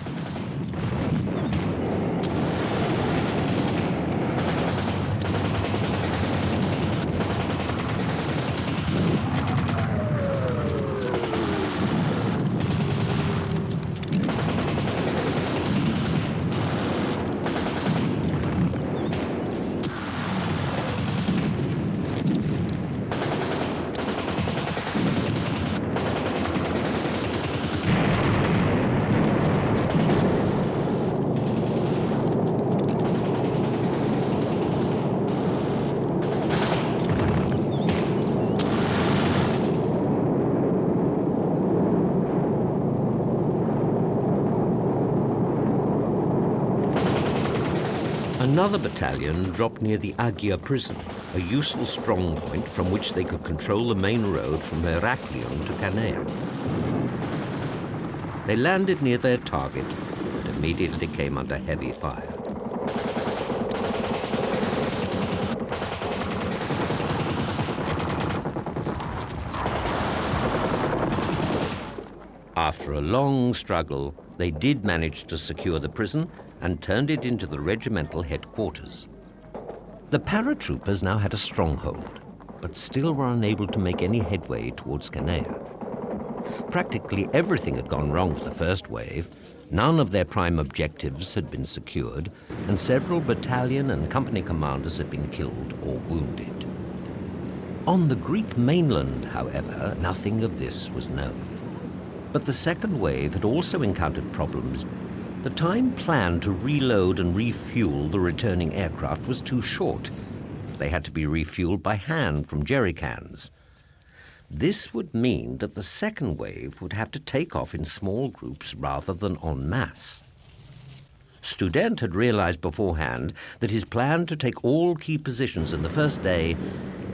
Another battalion dropped near the Agia prison, a useful strong point from which they could control the main road from Heraklion to Canea. They landed near their target, but immediately came under heavy fire. After a long struggle, they did manage to secure the prison and turned it into the regimental headquarters. The paratroopers now had a stronghold, but still were unable to make any headway towards Canea. Practically everything had gone wrong with the first wave. None of their prime objectives had been secured, and several battalion and company commanders had been killed or wounded. On the Greek mainland, however, nothing of this was known. But the second wave had also encountered problems. The time planned to reload and refuel the returning aircraft was too short. They had to be refueled by hand from jerry cans. This would mean that the second wave would have to take off in small groups rather than en masse. Student had realized beforehand that his plan to take all key positions in the first day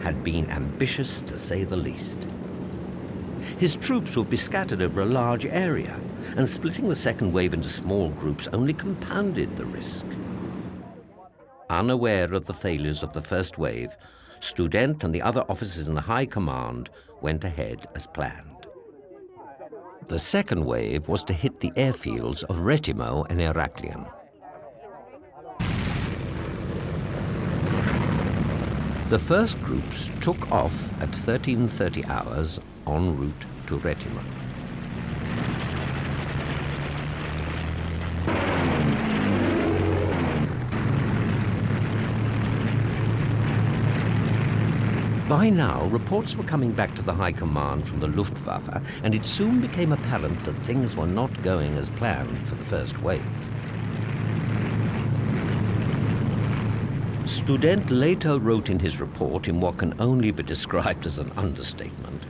had been ambitious, to say the least. His troops would be scattered over a large area, and splitting the second wave into small groups only compounded the risk. Unaware of the failures of the first wave, Student and the other officers in the High Command went ahead as planned. The second wave was to hit the airfields of Retimo and Heraklion. The first groups took off at 13:30 hours en route to Retimo. By now, reports were coming back to the High Command from the Luftwaffe, and it soon became apparent that things were not going as planned for the first wave. Student later wrote in his report, in what can only be described as an understatement,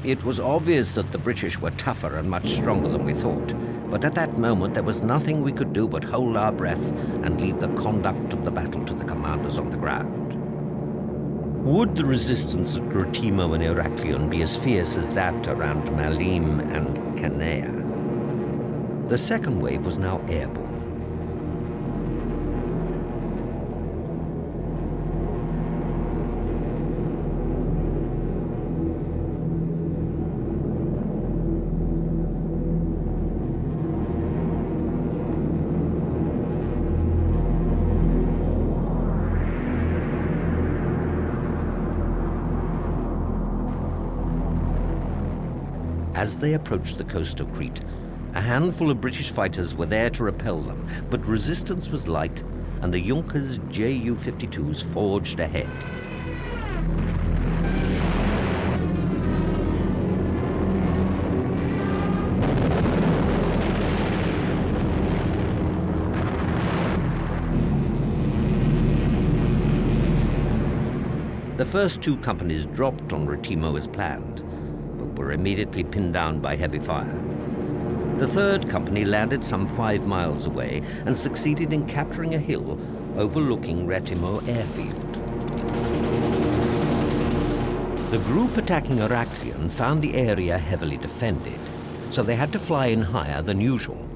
"It was obvious that the British were tougher and much stronger than we thought, but at that moment there was nothing we could do but hold our breath and leave the conduct of the battle to the commanders on the ground." Would the resistance at Retimo and Heraklion be as fierce as that around Malim and Canea? The second wave was now airborne. As they approached the coast of Crete, a handful of British fighters were there to repel them, but resistance was light, and the Junkers Ju-52s forged ahead. The first two companies dropped on Retimo as planned, but were immediately pinned down by heavy fire. The third company landed some 5 miles away and succeeded in capturing a hill overlooking Retimo airfield. The group attacking Heraklion found the area heavily defended, so they had to fly in higher than usual,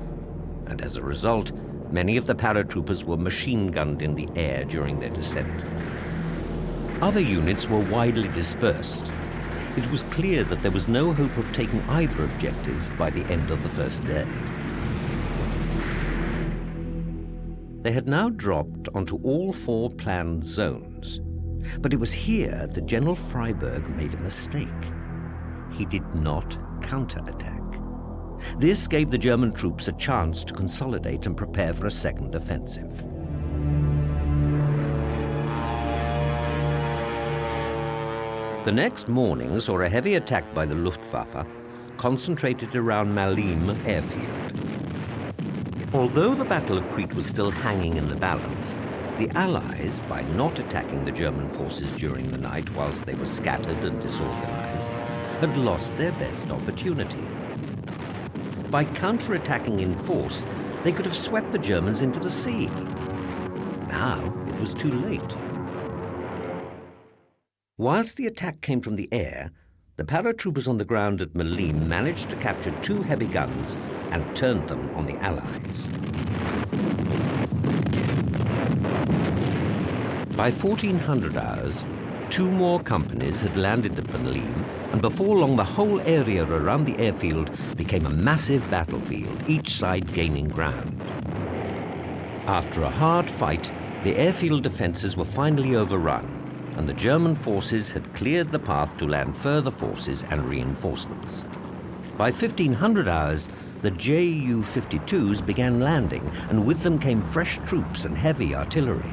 and as a result, many of the paratroopers were machine-gunned in the air during their descent. Other units were widely dispersed. It was clear that there was no hope of taking either objective by the end of the first day. They had now dropped onto all 4 planned zones, but it was here that General Freiberg made a mistake. He did not counterattack. This gave the German troops a chance to consolidate and prepare for a second offensive. The next morning saw a heavy attack by the Luftwaffe, concentrated around Malim airfield. Although the Battle of Crete was still hanging in the balance, the Allies, by not attacking the German forces during the night whilst they were scattered and disorganized, had lost their best opportunity. By counterattacking in force, they could have swept the Germans into the sea. Now it was too late. Whilst the attack came from the air, the paratroopers on the ground at Malim managed to capture 2 heavy guns and turned them on the Allies. By 1400 hours, 2 more companies had landed at Malim, and before long the whole area around the airfield became a massive battlefield, each side gaining ground. After a hard fight, the airfield defenses were finally overrun, and the German forces had cleared the path to land further forces and reinforcements. By 1500 hours, the Ju-52s began landing, and with them came fresh troops and heavy artillery.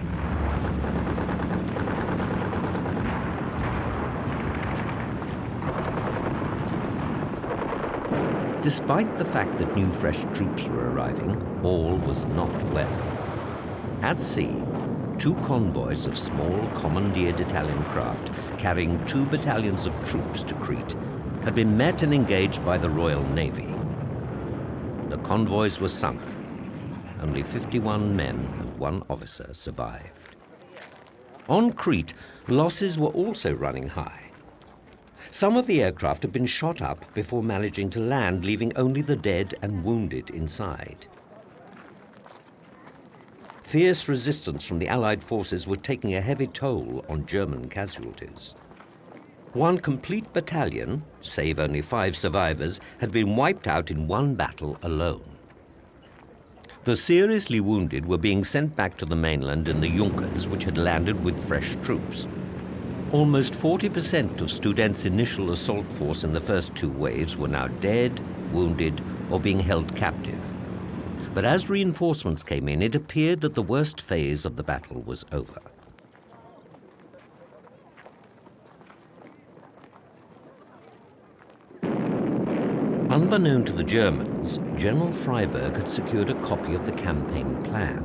Despite the fact that new fresh troops were arriving, all was not well. At sea, 2 convoys of small commandeered Italian craft carrying 2 battalions of troops to Crete had been met and engaged by the Royal Navy. The convoys were sunk. Only 51 men and 1 officer survived. On Crete, losses were also running high. Some of the aircraft had been shot up before managing to land, leaving only the dead and wounded inside. Fierce resistance from the Allied forces were taking a heavy toll on German casualties. 1 complete battalion, save only 5 survivors, had been wiped out in 1 battle alone. The seriously wounded were being sent back to the mainland in the Junkers, which had landed with fresh troops. Almost 40% of Student's initial assault force in the first 2 waves were now dead, wounded, or being held captive. But as reinforcements came in, it appeared that the worst phase of the battle was over. Unbeknown to the Germans, General Freiberg had secured a copy of the campaign plan.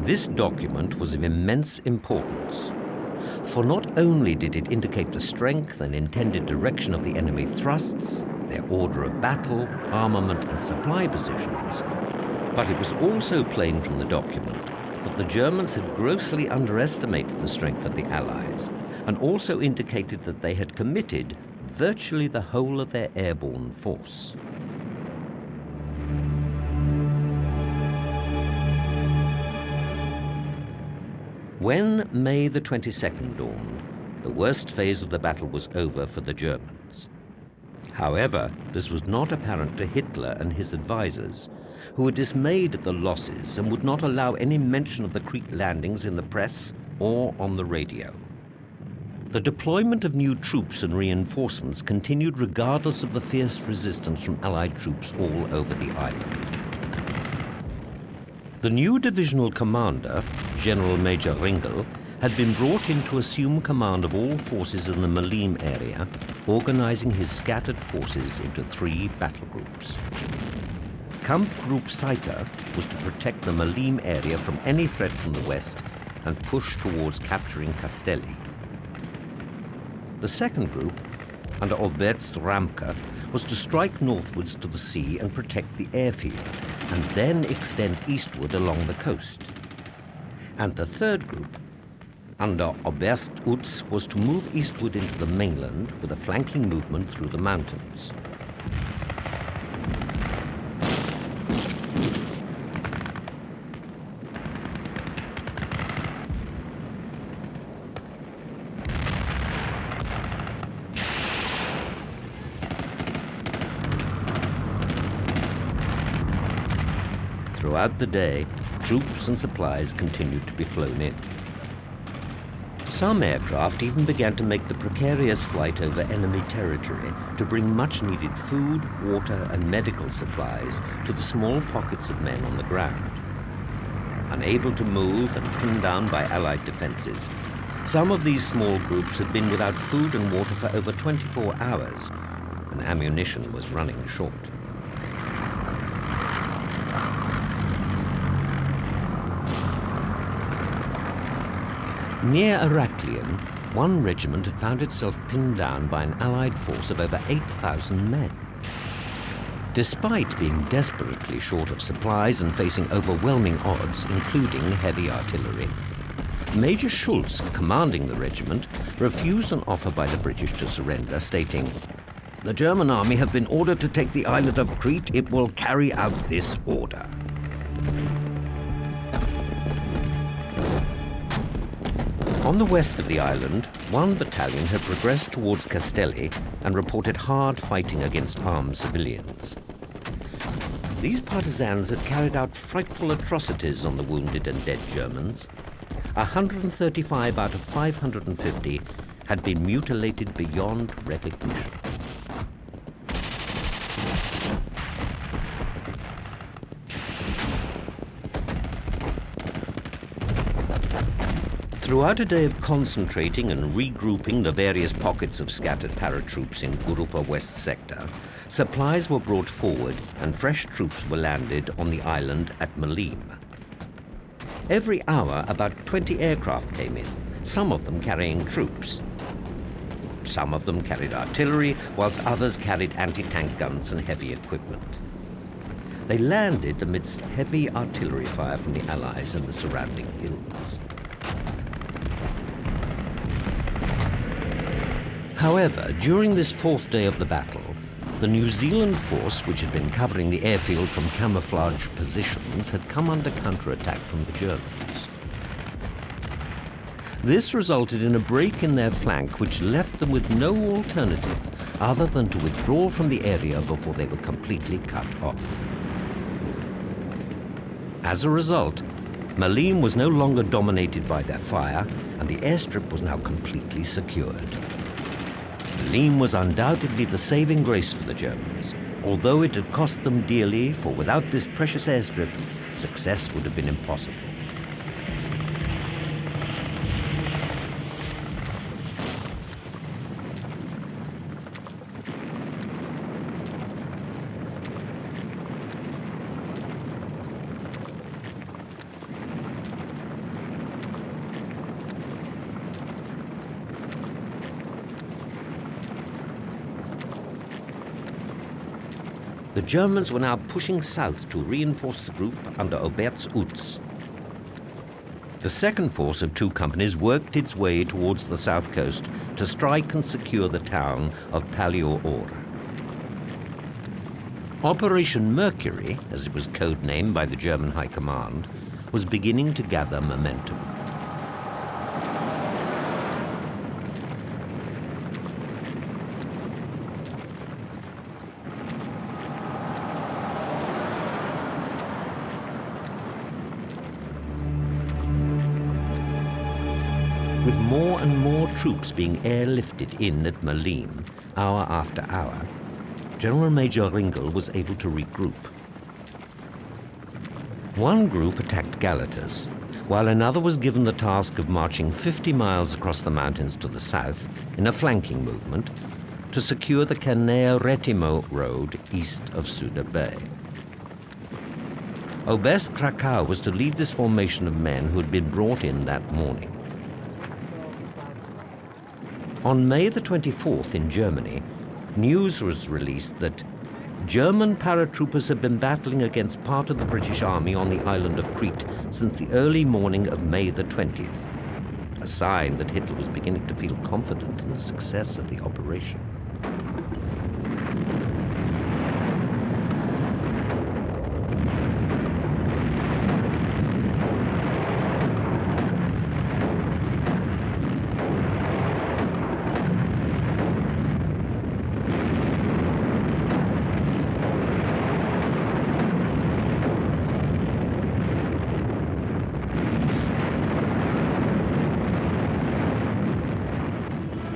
This document was of immense importance, for not only did it indicate the strength and intended direction of the enemy thrusts, their order of battle, armament and supply positions, but it was also plain from the document that the Germans had grossly underestimated the strength of the Allies, and also indicated that they had committed virtually the whole of their airborne force. When May the 22nd dawned, the worst phase of the battle was over for the Germans. However, this was not apparent to Hitler and his advisors, who were dismayed at the losses and would not allow any mention of the Crete landings in the press or on the radio. The deployment of new troops and reinforcements continued regardless of the fierce resistance from Allied troops all over the island. The new divisional commander, General Major Randall, had been brought in to assume command of all forces in the Maleme area, organizing his scattered forces into 3 battle groups. Camp Group Saita was to protect the Maleme area from any threat from the west and push towards capturing Castelli. The second group, under Oberst Ramke, was to strike northwards to the sea and protect the airfield, and then extend eastward along the coast. And the third group, under Oberst Utz, was to move eastward into the mainland with a flanking movement through the mountains. Throughout the day, troops and supplies continued to be flown in. Some aircraft even began to make the precarious flight over enemy territory to bring much-needed food, water, and medical supplies to the small pockets of men on the ground. Unable to move and pinned down by Allied defenses, some of these small groups had been without food and water for over 24 hours, and ammunition was running short. Near Heraklion, one regiment had found itself pinned down by an Allied force of over 8,000 men. Despite being desperately short of supplies and facing overwhelming odds, including heavy artillery, Major Schultz, commanding the regiment, refused an offer by the British to surrender, stating, "The German army have been ordered to take the island of Crete. It will carry out this order." On the west of the island, one battalion had progressed towards Castelli and reported hard fighting against armed civilians. These partisans had carried out frightful atrocities on the wounded and dead Germans. 135 out of 550 had been mutilated beyond recognition. Throughout a day of concentrating and regrouping the various pockets of scattered paratroops in Gurupa West sector, supplies were brought forward and fresh troops were landed on the island at Maleme. Every hour, about 20 aircraft came in, some of them carrying troops. Some of them carried artillery, whilst others carried anti-tank guns and heavy equipment. They landed amidst heavy artillery fire from the Allies in the surrounding hills. However, during this fourth day of the battle, the New Zealand force, which had been covering the airfield from camouflage positions, had come under counterattack from the Germans. This resulted in a break in their flank which left them with no alternative other than to withdraw from the area before they were completely cut off. As a result, Maleme was no longer dominated by their fire, and the airstrip was now completely secured. Maleme was undoubtedly the saving grace for the Germans, although it had cost them dearly, for without this precious airstrip, success would have been impossible. The Germans were now pushing south to reinforce the group under Oberst Utz. The second force of 2 companies worked its way towards the south coast to strike and secure the town of Paleo-Ora. Operation Mercury, as it was codenamed by the German High Command, was beginning to gather momentum. With more and more troops being airlifted in at Maleme, hour after hour, General Major Randall was able to regroup. One group attacked Galatas, while another was given the task of marching 50 miles across the mountains to the south in a flanking movement to secure the Canea-Retimo road east of Suda Bay. Oberst Krakow was to lead this formation of men who had been brought in that morning. On May the 24th in Germany, news was released that German paratroopers had been battling against part of the British Army on the island of Crete since the early morning of May the 20th, a sign that Hitler was beginning to feel confident in the success of the operation.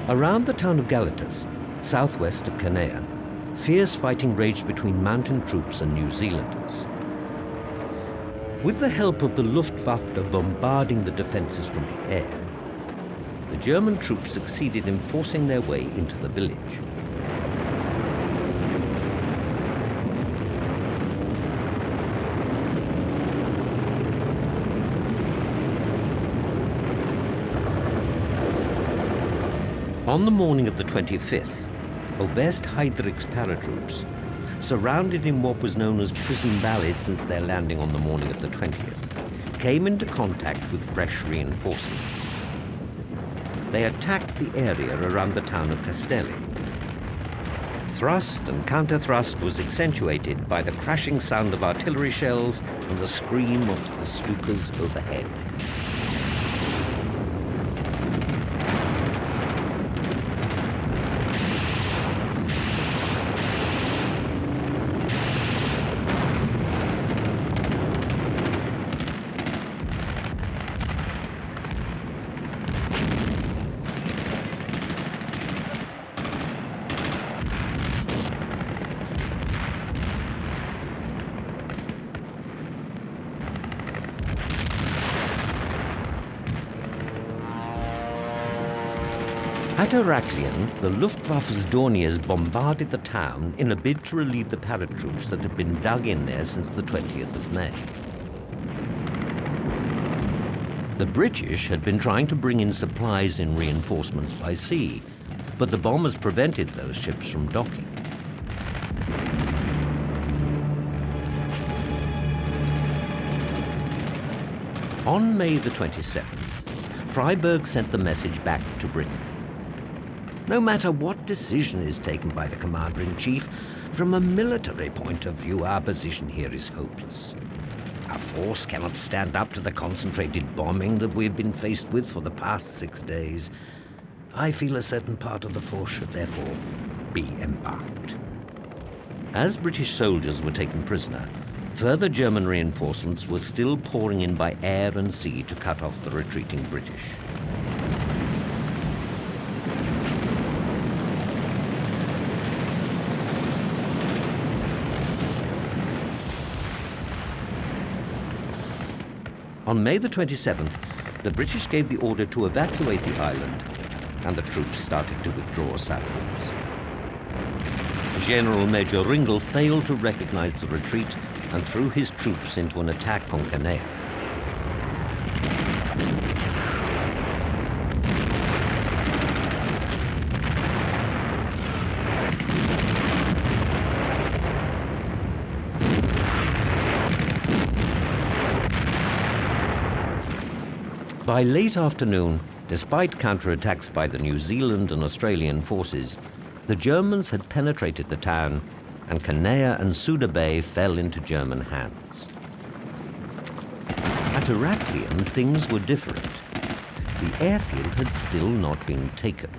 Around the town of Galatas, southwest of Canea, fierce fighting raged between mountain troops and New Zealanders. With the help of the Luftwaffe bombarding the defenses from the air, the German troops succeeded in forcing their way into the village. On the morning of the 25th, Oberst Heydrich's paratroops, surrounded in what was known as Prison Valley since their landing on the morning of the 20th, came into contact with fresh reinforcements. They attacked the area around the town of Castelli. Thrust and counter-thrust was accentuated by the crashing sound of artillery shells and the scream of the Stukas overhead. At Heraklion, the Luftwaffe's Dorniers bombarded the town in a bid to relieve the paratroops that had been dug in there since the 20th of May. The British had been trying to bring in supplies and reinforcements by sea, but the bombers prevented those ships from docking. On May the 27th, Freyberg sent the message back to Britain. No matter what decision is taken by the Commander-in-Chief, from a military point of view, our position here is hopeless. Our force cannot stand up to the concentrated bombing that we've been faced with for the past 6 days. I feel a certain part of the force should therefore be embarked. As British soldiers were taken prisoner, further German reinforcements were still pouring in by air and sea to cut off the retreating British. On May the 27th, the British gave the order to evacuate the island, and the troops started to withdraw southwards. General Major Randall failed to recognize the retreat and threw his troops into an attack on Canea. By late afternoon, despite counterattacks by the New Zealand and Australian forces, the Germans had penetrated the town, and Canea and Suda Bay fell into German hands. At Heraklion, things were different. The airfield had still not been taken.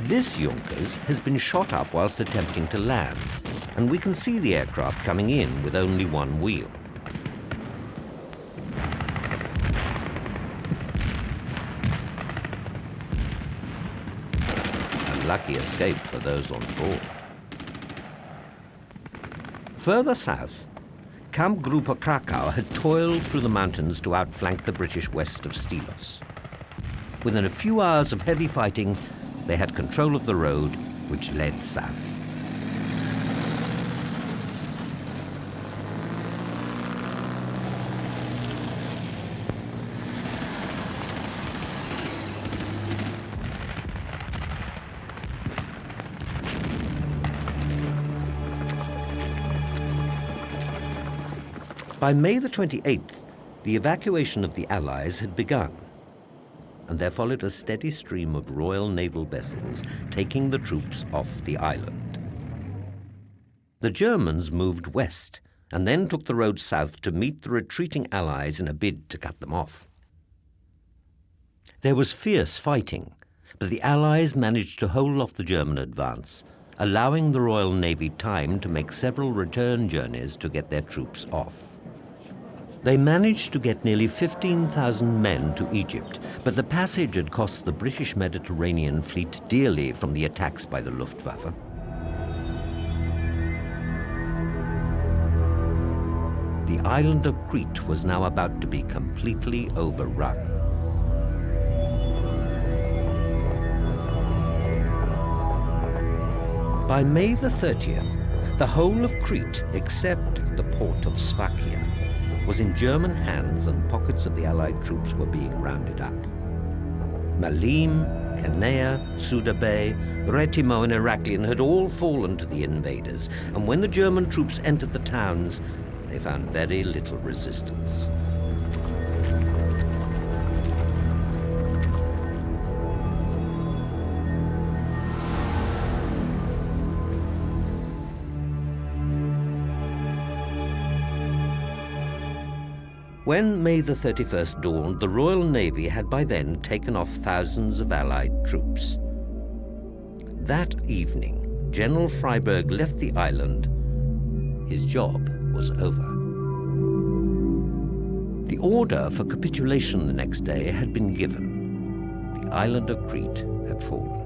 This Junkers has been shot up whilst attempting to land, and we can see the aircraft coming in with only one wheel. Lucky escape for those on board. Further south, Kampfgruppe Krakow had toiled through the mountains to outflank the British west of Stylos. Within a few hours of heavy fighting, they had control of the road which led south. By May the 28th, the evacuation of the Allies had begun, and there followed a steady stream of Royal Naval vessels taking the troops off the island. The Germans moved west and then took the road south to meet the retreating Allies in a bid to cut them off. There was fierce fighting, but the Allies managed to hold off the German advance, allowing the Royal Navy time to make several return journeys to get their troops off. They managed to get nearly 15,000 men to Egypt, but the passage had cost the British Mediterranean fleet dearly from the attacks by the Luftwaffe. The island of Crete was now about to be completely overrun. By May the 30th, the whole of Crete, except the port of Sfakia, was in German hands, and pockets of the Allied troops were being rounded up. Malim, Canea, Suda Bay, Retimo and Heraklion had all fallen to the invaders, and when the German troops entered the towns, they found very little resistance. When May the 31st dawned, the Royal Navy had by then taken off thousands of Allied troops. That evening, General Freyberg left the island. His job was over. The order for capitulation the next day had been given. The island of Crete had fallen.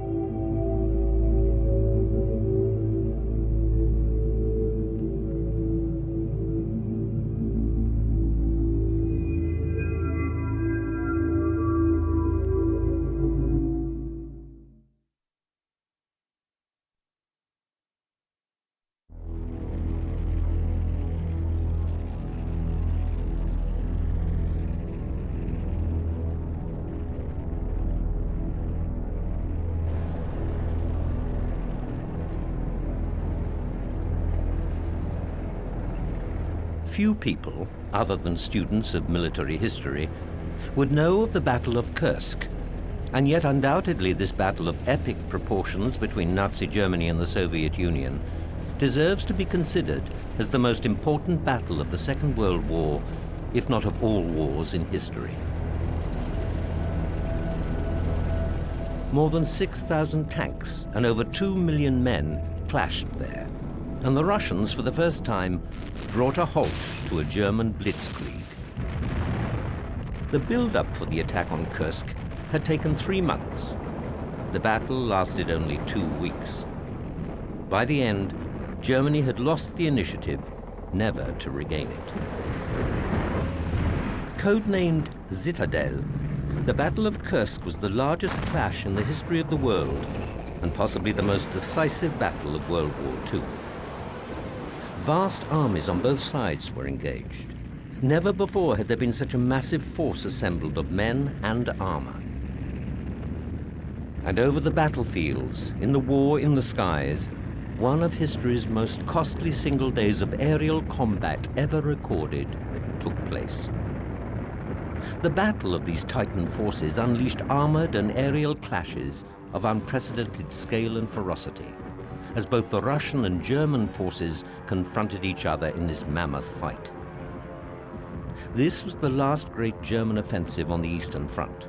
few people, other than students of military history, would know of the Battle of Kursk, and yet undoubtedly this battle of epic proportions between Nazi Germany and the Soviet Union deserves to be considered as the most important battle of the Second World War, if not of all wars in history. More than 6,000 tanks and over 2 million men clashed there, and the Russians, for the first time, brought a halt to a German blitzkrieg. The build-up for the attack on Kursk had taken 3 months. The battle lasted only 2 weeks. By the end, Germany had lost the initiative, never to regain it. Codenamed Citadel, the Battle of Kursk was the largest clash in the history of the world and possibly the most decisive battle of World War II. Vast armies on both sides were engaged. Never before had there been such a massive force assembled of men and armor. And over the battlefields, in the war in the skies, one of history's most costly single days of aerial combat ever recorded took place. The battle of these Titan forces unleashed armored and aerial clashes of unprecedented scale and ferocity, as both the Russian and German forces confronted each other in this mammoth fight. This was the last great German offensive on the Eastern Front,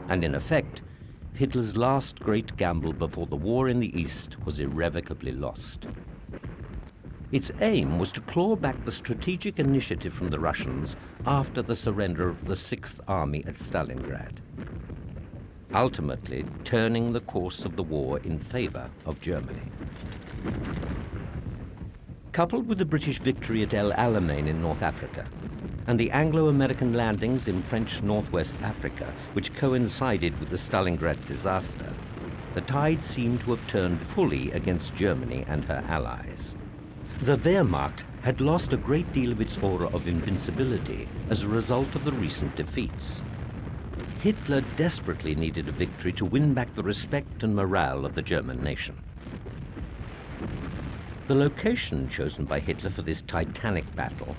and in effect, Hitler's last great gamble before the war in the East was irrevocably lost. Its aim was to claw back the strategic initiative from the Russians after the surrender of the Sixth Army at Stalingrad, ultimately turning the course of the war in favor of Germany. Coupled with the British victory at El Alamein in North Africa and the Anglo-American landings in French Northwest Africa, which coincided with the Stalingrad disaster, the tide seemed to have turned fully against Germany and her allies. The Wehrmacht had lost a great deal of its aura of invincibility as a result of the recent defeats. Hitler desperately needed a victory to win back the respect and morale of the German nation. The location chosen by Hitler for this titanic battle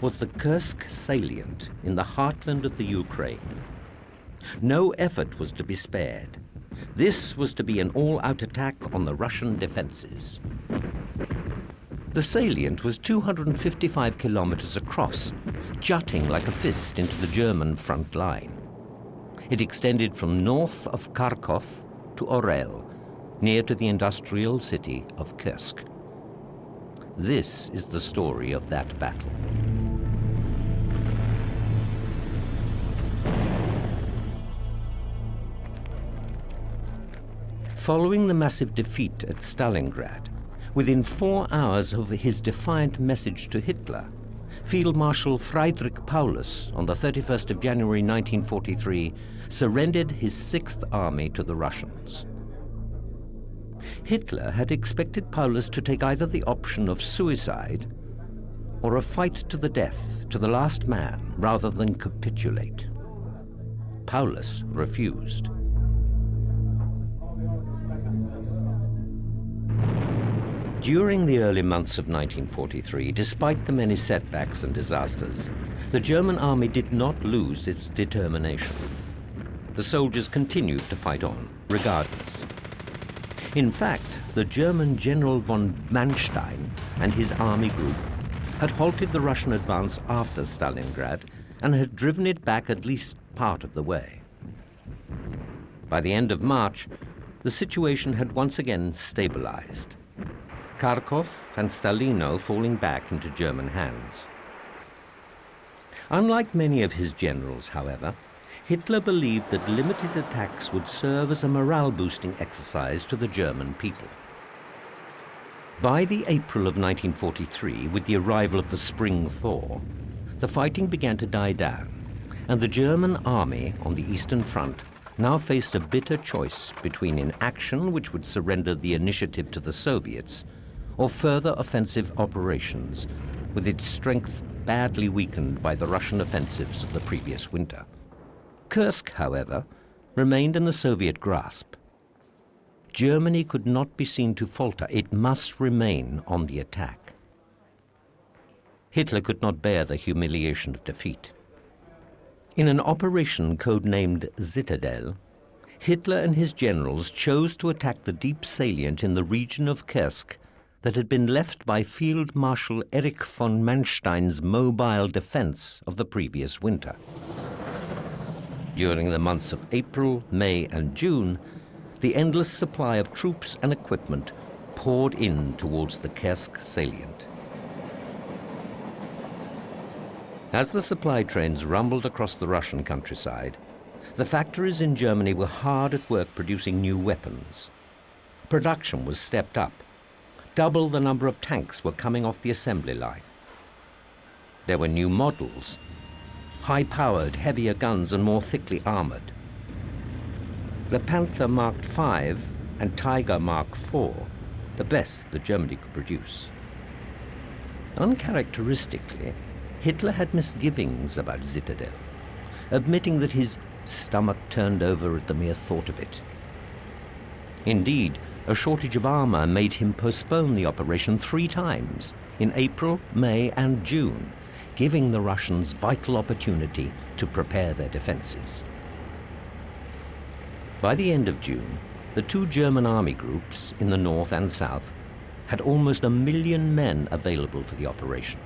was the Kursk salient in the heartland of the Ukraine. No effort was to be spared. This was to be an all-out attack on the Russian defenses. The salient was 255 kilometers across, jutting like a fist into the German front line. It extended from north of Kharkov to Orel, near to the industrial city of Kursk. This is the story of that battle. Following the massive defeat at Stalingrad, within 4 hours of his defiant message to Hitler, Field Marshal Friedrich Paulus, on the 31st of January 1943, surrendered his Sixth Army to the Russians. Hitler had expected Paulus to take either the option of suicide or a fight to the death, to the last man, rather than capitulate. Paulus refused. During the early months of 1943, despite the many setbacks and disasters, the German army did not lose its determination. The soldiers continued to fight on, regardless. In fact, the German General von Manstein and his army group had halted the Russian advance after Stalingrad and had driven it back at least part of the way. By the end of March, the situation had once again stabilized, Kharkov and Stalino falling back into German hands. Unlike many of his generals, however, Hitler believed that limited attacks would serve as a morale-boosting exercise to the German people. By the April of 1943, with the arrival of the spring thaw, the fighting began to die down, and the German army on the Eastern Front now faced a bitter choice between inaction, which would surrender the initiative to the Soviets, or further offensive operations, with its strength badly weakened by the Russian offensives of the previous winter. Kursk, however, remained in the Soviet grasp. Germany could not be seen to falter. It must remain on the attack. Hitler could not bear the humiliation of defeat. In an operation codenamed Citadel, Hitler and his generals chose to attack the deep salient in the region of Kursk that had been left by Field Marshal Erich von Manstein's mobile defense of the previous winter. During the months of April, May, and June, the endless supply of troops and equipment poured in towards the Kursk salient. As the supply trains rumbled across the Russian countryside, the factories in Germany were hard at work producing new weapons. Production was stepped up. Double the number of tanks were coming off the assembly line. There were new models, high-powered, heavier guns and more thickly armored. The Panther Mark V and Tiger Mark IV, the best that Germany could produce. Uncharacteristically, Hitler had misgivings about Citadel, admitting that his stomach turned over at the mere thought of it. Indeed, a shortage of armor made him postpone the operation 3 times, in April, May, and June, giving the Russians vital opportunity to prepare their defenses. By the end of June, the 2 German army groups in the north and south had almost 1 million men available for the operation.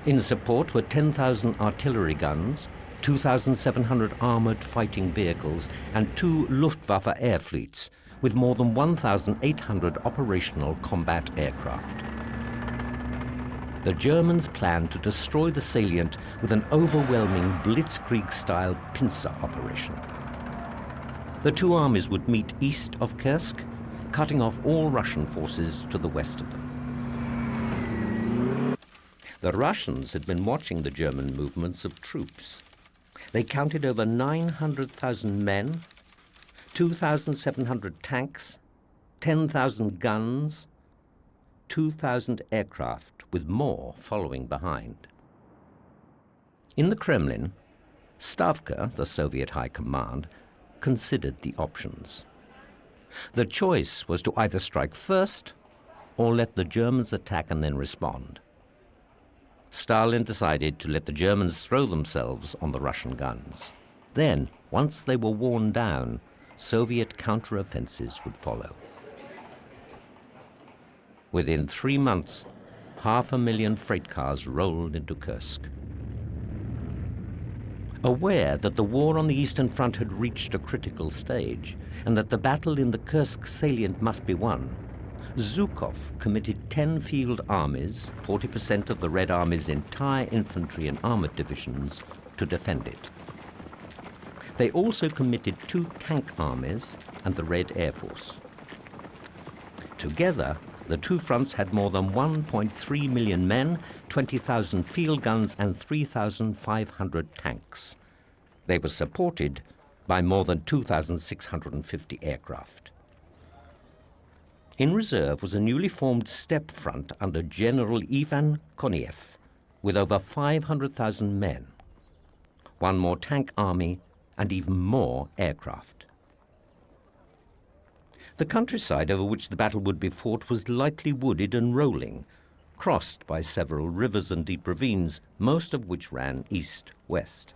In support were 10,000 artillery guns, 2,700 armored fighting vehicles, and 2 Luftwaffe air fleets, with more than 1,800 operational combat aircraft. The Germans planned to destroy the salient with an overwhelming blitzkrieg-style pincer operation. The 2 armies would meet east of Kursk, cutting off all Russian forces to the west of them. The Russians had been watching the German movements of troops. They counted over 900,000 men, 2,700 tanks, 10,000 guns, 2,000 aircraft, with more following behind. In the Kremlin, Stavka, the Soviet High Command, considered the options. The choice was to either strike first or let the Germans attack and then respond. Stalin decided to let the Germans throw themselves on the Russian guns. Then, once they were worn down, Soviet counteroffensives would follow. Within 3 months, 500,000 freight cars rolled into Kursk. Aware that the war on the Eastern Front had reached a critical stage and that the battle in the Kursk salient must be won, Zhukov committed 10 field armies, 40% of the Red Army's entire infantry and armored divisions, to defend it. They also committed 2 tank armies and the Red Air Force. Together, the 2 fronts had more than 1.3 million men, 20,000 field guns, and 3,500 tanks. They were supported by more than 2,650 aircraft. In reserve was a newly formed steppe front under General Ivan Koniev, with over 500,000 men, 1 more tank army, and even more aircraft. The countryside over which the battle would be fought was lightly wooded and rolling, crossed by several rivers and deep ravines, most of which ran east-west,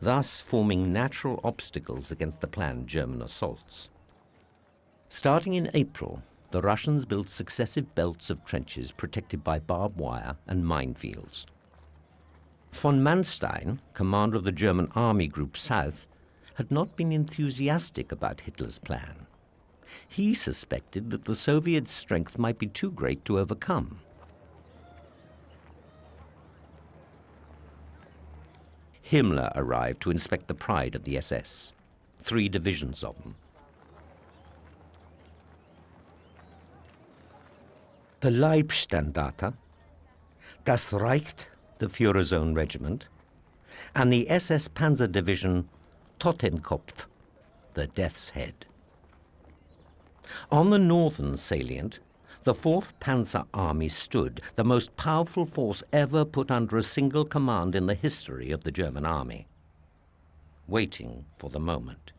thus forming natural obstacles against the planned German assaults. Starting in April, the Russians built successive belts of trenches protected by barbed wire and minefields. Von Manstein, commander of the German Army Group South, had not been enthusiastic about Hitler's plan. He suspected that the Soviet strength might be too great to overcome. Himmler arrived to inspect the pride of the SS, 3 divisions of them. The Leibstandarte, Das Reich, the Führer's own regiment, and the SS Panzer Division Totenkopf, the Death's Head. On the northern salient, the 4th Panzer Army stood, the most powerful force ever put under a single command in the history of the German army, waiting for the moment,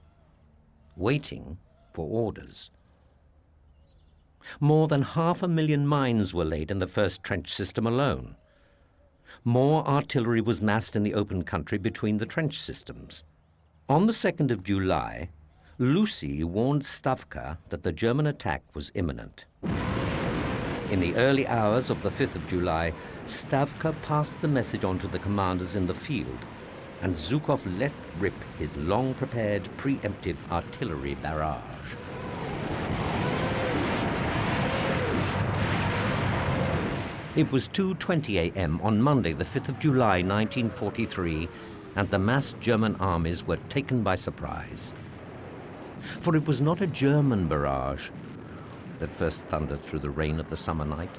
waiting for orders. More than 500,000 mines were laid in the first trench system alone, More artillery was massed in the open country between the trench systems. On the 2nd of July, Lucy warned Stavka that the German attack was imminent. In the early hours of the 5th of July, Stavka passed the message on to the commanders in the field, and Zhukov let rip his long-prepared preemptive artillery barrage. It was 2:20 a.m. on Monday, the 5th of July, 1943, and the massed German armies were taken by surprise. For it was not a German barrage that first thundered through the rain of the summer night.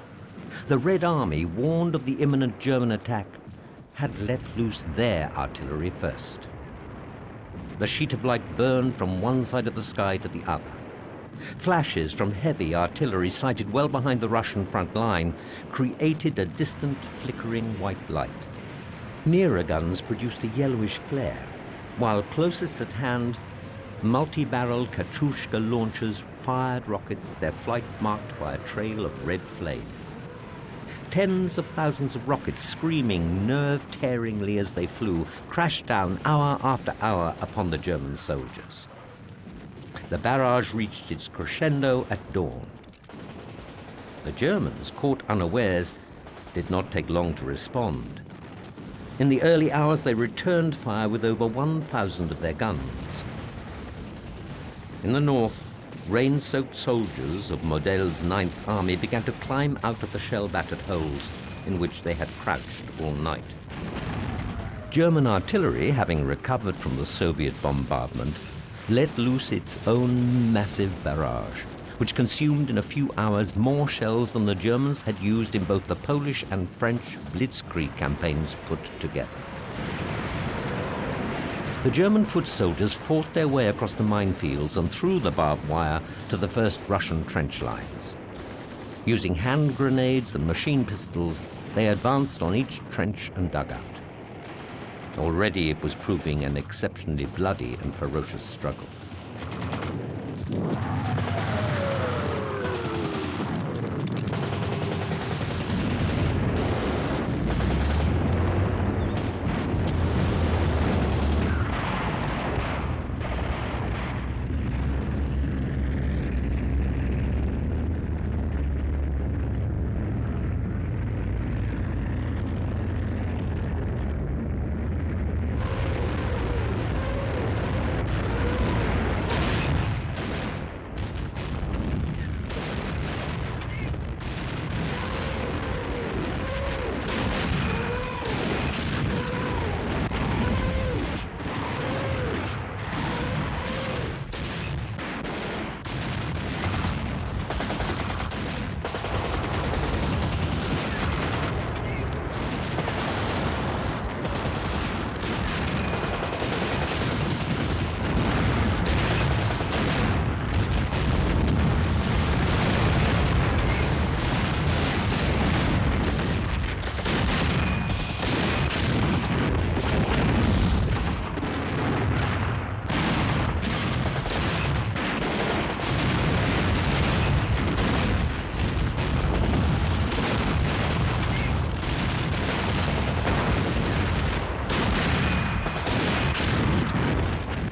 The Red Army, warned of the imminent German attack, had let loose their artillery first. The sheet of light burned from one side of the sky to the other. Flashes from heavy artillery sighted well behind the Russian front line created a distant, flickering white light. Nearer guns produced a yellowish flare, while closest at hand, multi-barreled Katyushka launchers fired rockets, their flight marked by a trail of red flame. Tens of thousands of rockets, screaming nerve-tearingly as they flew, crashed down hour after hour upon the German soldiers. The barrage reached its crescendo at dawn. The Germans, caught unawares, did not take long to respond. In the early hours, they returned fire with over 1,000 of their guns. In the north, rain-soaked soldiers of Model's 9th Army began to climb out of the shell-battered holes in which they had crouched all night. German artillery, having recovered from the Soviet bombardment, let loose its own massive barrage, which consumed in a few hours more shells than the Germans had used in both the Polish and French Blitzkrieg campaigns put together. The German foot soldiers fought their way across the minefields and through the barbed wire to the first Russian trench lines. Using hand grenades and machine pistols, they advanced on each trench and dugout. Already it was proving an exceptionally bloody and ferocious struggle.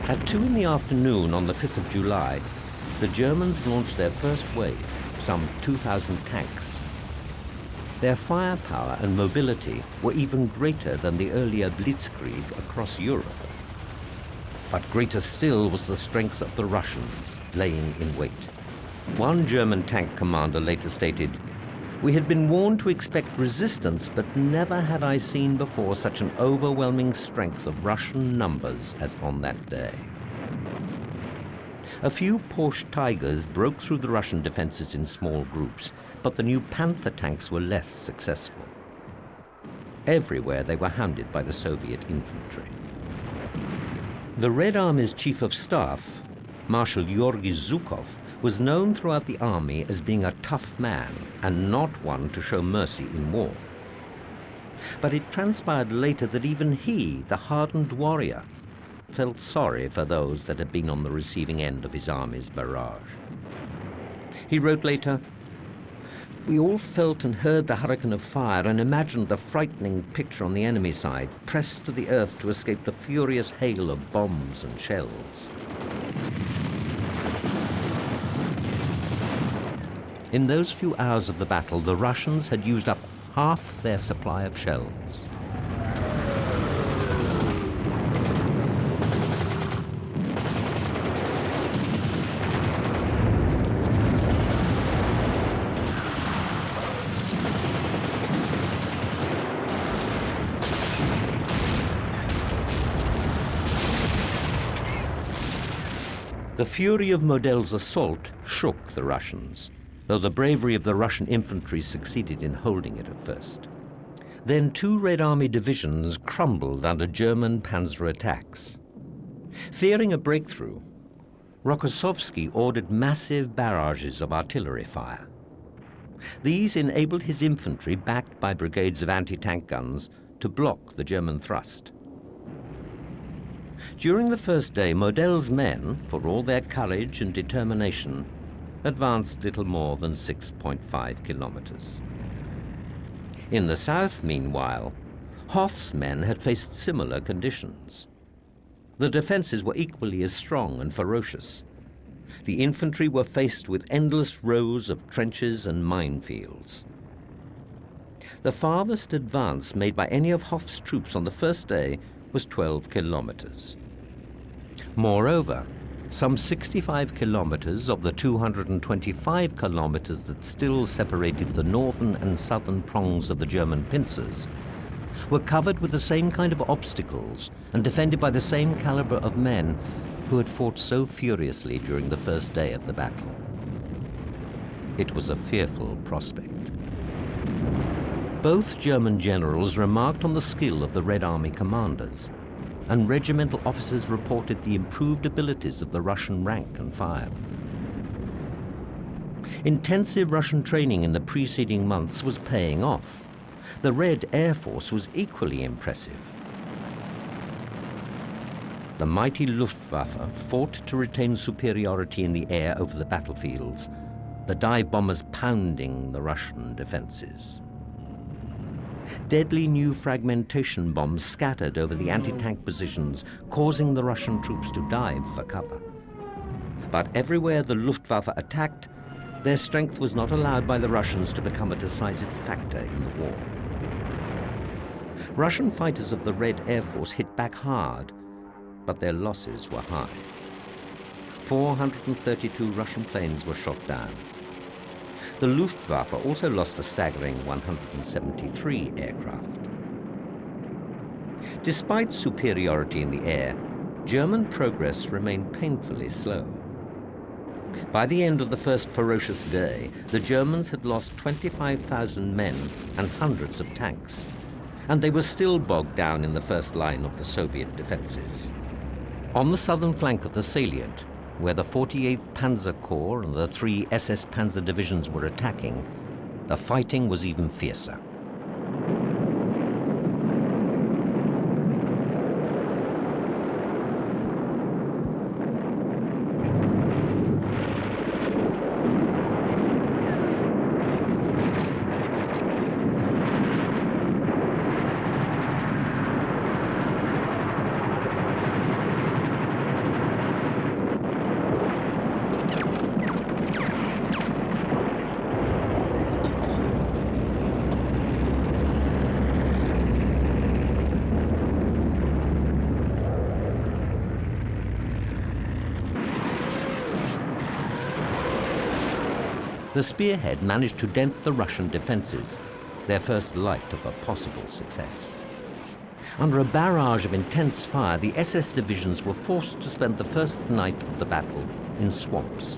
At 2 in the afternoon on the 5th of July, the Germans launched their first wave, some 2,000 tanks. Their firepower and mobility were even greater than the earlier Blitzkrieg across Europe. But greater still was the strength of the Russians, laying in wait. One German tank commander later stated, "We had been warned to expect resistance, but never had I seen before such an overwhelming strength of Russian numbers as on that day." A few Porsche Tigers broke through the Russian defenses in small groups, but the new Panther tanks were less successful. Everywhere they were hounded by the Soviet infantry. The Red Army's chief of staff, Marshal Georgy Zhukov, was known throughout the army as being a tough man and not one to show mercy in war. But it transpired later that even he, the hardened warrior, felt sorry for those that had been on the receiving end of his army's barrage. He wrote later, We all felt and heard the hurricane of fire and imagined the frightening picture on the enemy side, pressed to the earth to escape the furious hail of bombs and shells. In those few hours of the battle, the Russians had used up half their supply of shells. The fury of Model's assault shook the Russians, though the bravery of the Russian infantry succeeded in holding it at first. Then 2 Red Army divisions crumbled under German panzer attacks. Fearing a breakthrough, Rokossovsky ordered massive barrages of artillery fire. These enabled his infantry, backed by brigades of anti-tank guns, to block the German thrust. During the first day, Model's men, for all their courage and determination, advanced little more than 6.5 kilometers. In the south, meanwhile, Hoff's men had faced similar conditions. The defenses were equally as strong and ferocious. The infantry were faced with endless rows of trenches and minefields. The farthest advance made by any of Hoff's troops on the first day was 12 kilometers. Moreover, some 65 kilometers of the 225 kilometers that still separated the northern and southern prongs of the German pincers were covered with the same kind of obstacles and defended by the same caliber of men who had fought so furiously during the first day of the battle. It was a fearful prospect. Both German generals remarked on the skill of the Red Army commanders, and regimental officers reported the improved abilities of the Russian rank and file. Intensive Russian training in the preceding months was paying off. The Red Air Force was equally impressive. The mighty Luftwaffe fought to retain superiority in the air over the battlefields, the dive bombers pounding the Russian defenses. Deadly new fragmentation bombs scattered over the anti-tank positions, causing the Russian troops to dive for cover. But everywhere the Luftwaffe attacked, their strength was not allowed by the Russians to become a decisive factor in the war. Russian fighters of the Red Air Force hit back hard, but their losses were high. 432 Russian planes were shot down. The Luftwaffe also lost a staggering 173 aircraft. Despite superiority in the air, German progress remained painfully slow. By the end of the first ferocious day, the Germans had lost 25,000 men and hundreds of tanks, and they were still bogged down in the first line of the Soviet defenses. On the southern flank of the salient, where the 48th Panzer Corps and the 3 SS Panzer divisions were attacking, the fighting was even fiercer. The spearhead managed to dent the Russian defenses, their first light of a possible success. Under a barrage of intense fire, the SS divisions were forced to spend the first night of the battle in swamps.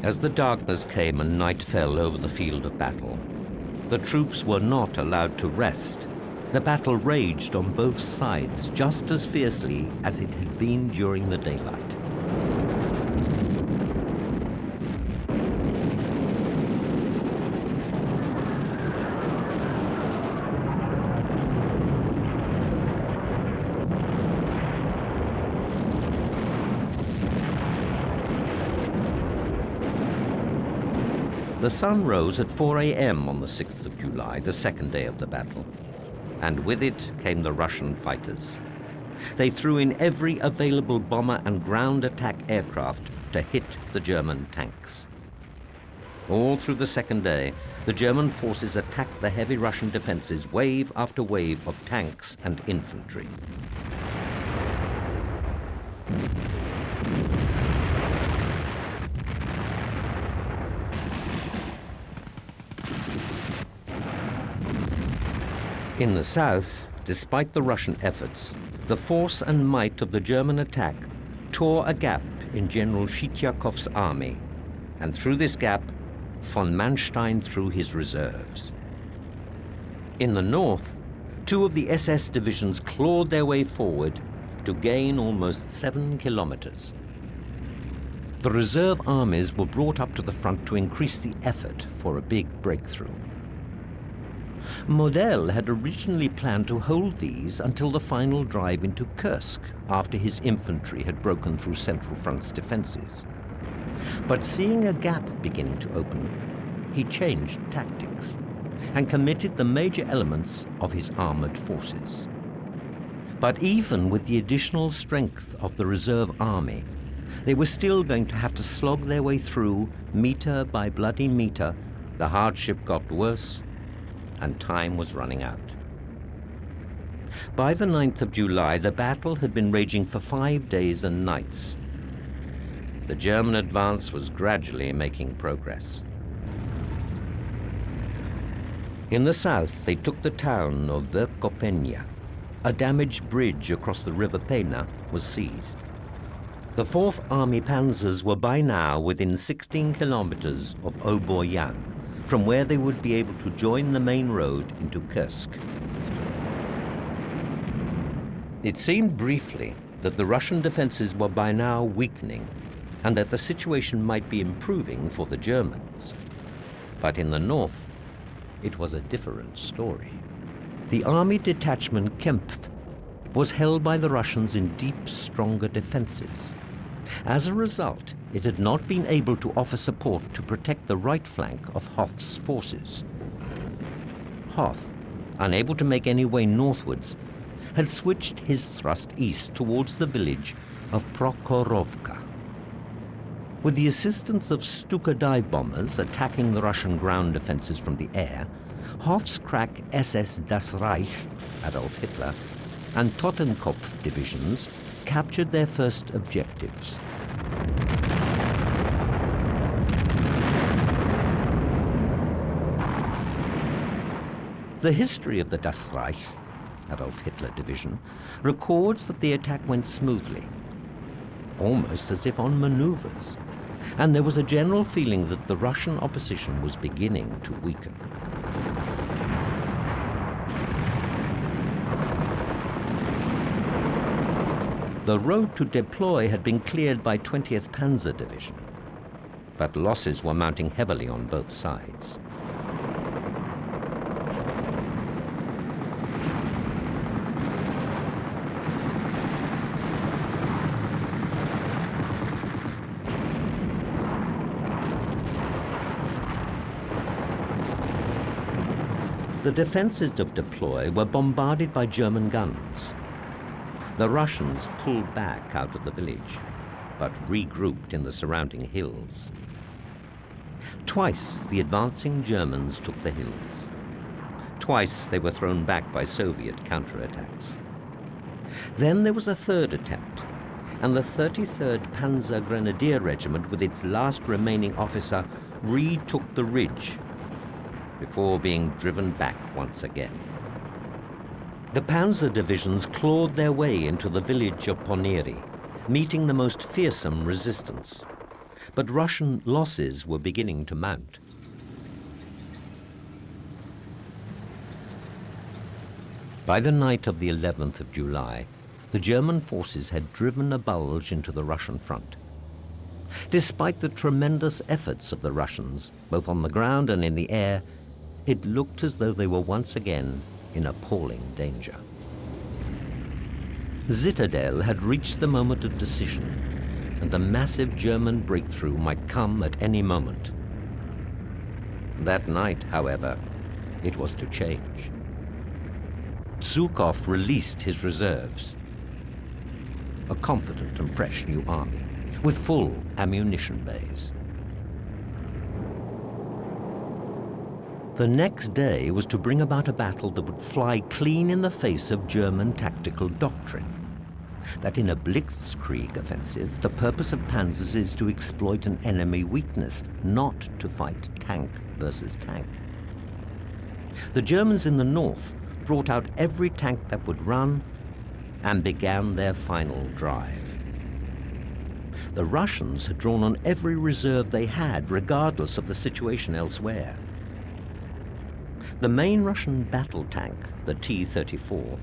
As the darkness came and night fell over the field of battle, the troops were not allowed to rest. The battle raged on both sides just as fiercely as it had been during the daylight. The sun rose at 4 a.m. on the 6th of July, the second day of the battle. And with it came the Russian fighters. They threw in every available bomber and ground attack aircraft to hit the German tanks. All through the second day, the German forces attacked the heavy Russian defenses, wave after wave of tanks and infantry. In the south, despite the Russian efforts, the force and might of the German attack tore a gap in General Schietjakov's army, and through this gap, von Manstein threw his reserves. In the north, two of the SS divisions clawed their way forward to gain almost 7 kilometers. The reserve armies were brought up to the front to increase the effort for a big breakthrough. Model had originally planned to hold these until the final drive into Kursk, after his infantry had broken through Central Front's defenses. But seeing a gap beginning to open, he changed tactics and committed the major elements of his armored forces. But even with the additional strength of the reserve army, they were still going to have to slog their way through, meter by bloody meter. The hardship got worse, and time was running out. By the 9th of July, the battle had been raging for 5 days and nights. The German advance was gradually making progress. In the south, they took the town of Verkopenia. A damaged bridge across the River Pena was seized. The 4th Army Panzers were by now within 16 kilometers of Oboyan, from where they would be able to join the main road into Kursk. It seemed briefly that the Russian defenses were by now weakening and that the situation might be improving for the Germans. But in the north, it was a different story. The army detachment Kempf was held by the Russians in deep, stronger defenses. As a result, it had not been able to offer support to protect the right flank of Hoth's forces. Hoth, unable to make any way northwards, had switched his thrust east towards the village of Prokhorovka. With the assistance of Stuka dive bombers attacking the Russian ground defenses from the air, Hoth's crack SS Das Reich, Adolf Hitler, and Totenkopf divisions captured their first objectives. The history of the Das Reich, Adolf Hitler division, records that the attack went smoothly, almost as if on maneuvers, and there was a general feeling that the Russian opposition was beginning to weaken. The road to deploy had been cleared by 20th Panzer Division, but losses were mounting heavily on both sides. The defenses of Deploy were bombarded by German guns. The Russians pulled back out of the village, but regrouped in the surrounding hills. Twice the advancing Germans took the hills. Twice they were thrown back by Soviet counterattacks. Then there was a third attempt, and the 33rd Panzer Grenadier Regiment, with its last remaining officer, retook the ridge before being driven back once again. The panzer divisions clawed their way into the village of Poneri, meeting the most fearsome resistance. But Russian losses were beginning to mount. By the night of the 11th of July, the German forces had driven a bulge into the Russian front. Despite the tremendous efforts of the Russians, both on the ground and in the air, it looked as though they were once again in appalling danger. Zitadel had reached the moment of decision, and the massive German breakthrough might come at any moment. That night, however, it was to change. Zhukov released his reserves. A confident and fresh new army, with full ammunition bays. The next day was to bring about a battle that would fly clean in the face of German tactical doctrine. That in a blitzkrieg offensive, the purpose of panzers is to exploit an enemy weakness, not to fight tank versus tank. The Germans in the north brought out every tank that would run and began their final drive. The Russians had drawn on every reserve they had, regardless of the situation elsewhere. The main Russian battle tank, the T-34,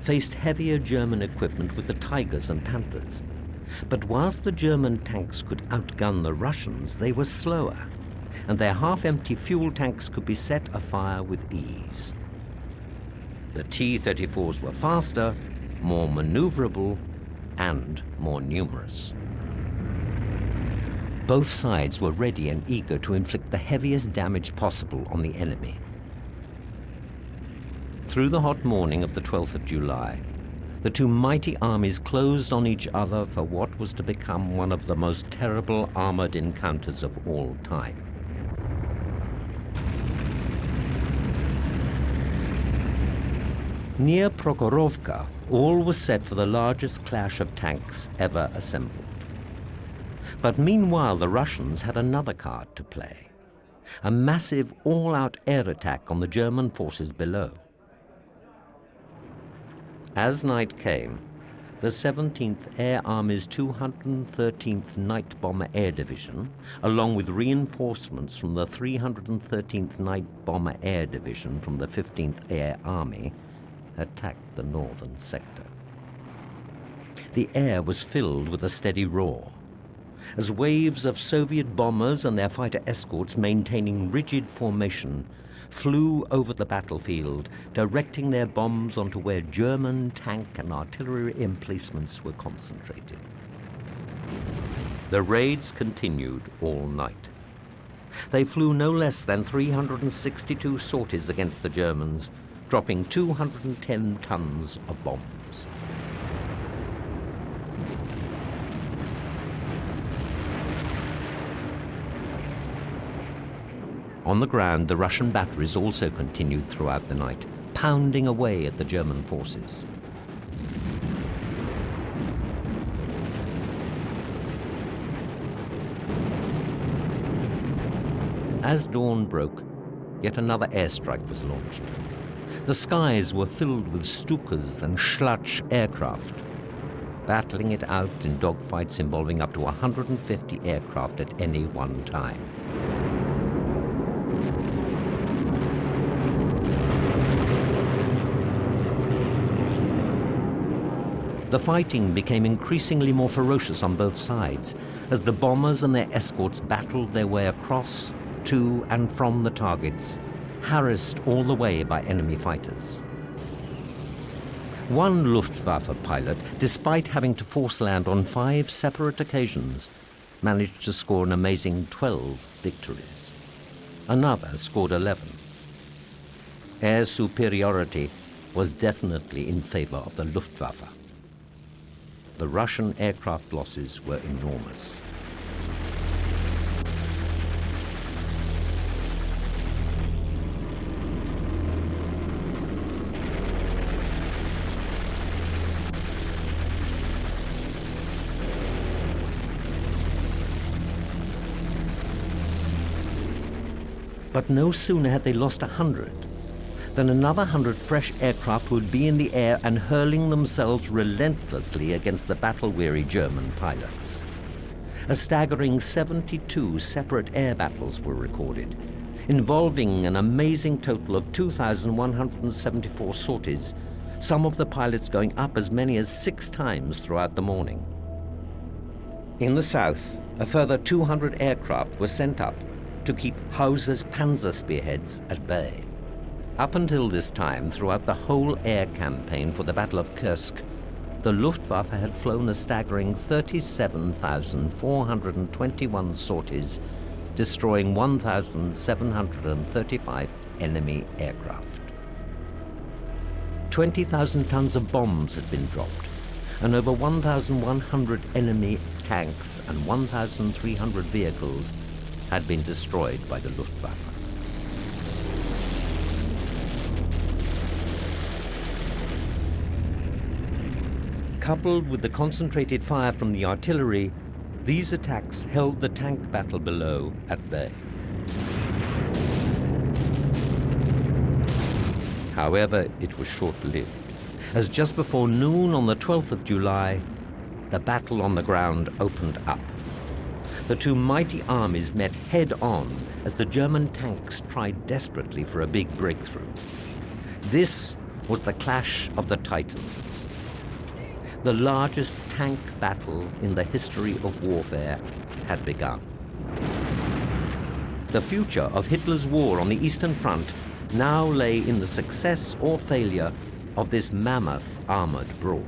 faced heavier German equipment with the Tigers and Panthers. But whilst the German tanks could outgun the Russians, they were slower, and their half-empty fuel tanks could be set afire with ease. The T-34s were faster, more maneuverable, and more numerous. Both sides were ready and eager to inflict the heaviest damage possible on the enemy. Through the hot morning of the 12th of July, the two mighty armies closed on each other for what was to become one of the most terrible armored encounters of all time. Near Prokhorovka, all was set for the largest clash of tanks ever assembled. But meanwhile, the Russians had another card to play, a massive all-out air attack on the German forces below. As night came, the 17th Air Army's 213th Night Bomber Air Division, along with reinforcements from the 313th Night Bomber Air Division from the 15th Air Army, attacked the northern sector. The air was filled with a steady roar, as waves of Soviet bombers and their fighter escorts maintaining rigid formation flew over the battlefield, directing their bombs onto where German tank and artillery emplacements were concentrated. The raids continued all night. They flew no less than 362 sorties against the Germans, dropping 210 tons of bombs. On the ground, the Russian batteries also continued throughout the night, pounding away at the German forces. As dawn broke, yet another airstrike was launched. The skies were filled with Stukas and Schlach aircraft, battling it out in dogfights involving up to 150 aircraft at any one time. The fighting became increasingly more ferocious on both sides as the bombers and their escorts battled their way across, to and from the targets, harassed all the way by enemy fighters. One Luftwaffe pilot, despite having to force land on 5 separate occasions, managed to score an amazing 12 victories. Another scored 11. Air superiority was definitely in favor of the Luftwaffe. The Russian aircraft losses were enormous. But no sooner had they lost 100 than another 100 fresh aircraft would be in the air and hurling themselves relentlessly against the battle-weary German pilots. A staggering 72 separate air battles were recorded, involving an amazing total of 2,174 sorties, some of the pilots going up as many as 6 times throughout the morning. In the south, a further 200 aircraft were sent up to keep Hauser's panzer spearheads at bay. Up until this time, throughout the whole air campaign for the Battle of Kursk, the Luftwaffe had flown a staggering 37,421 sorties destroying 1,735 enemy aircraft. 20,000 tons of bombs had been dropped, and over 1,100 enemy tanks and 1,300 vehicles had been destroyed by the Luftwaffe. Coupled with the concentrated fire from the artillery, these attacks held the tank battle below at bay. However, it was short-lived, as just before noon on the 12th of July, the battle on the ground opened up. The two mighty armies met head-on as the German tanks tried desperately for a big breakthrough. This was the Clash of the Titans. The largest tank battle in the history of warfare had begun. The future of Hitler's war on the Eastern Front now lay in the success or failure of this mammoth armored brawl.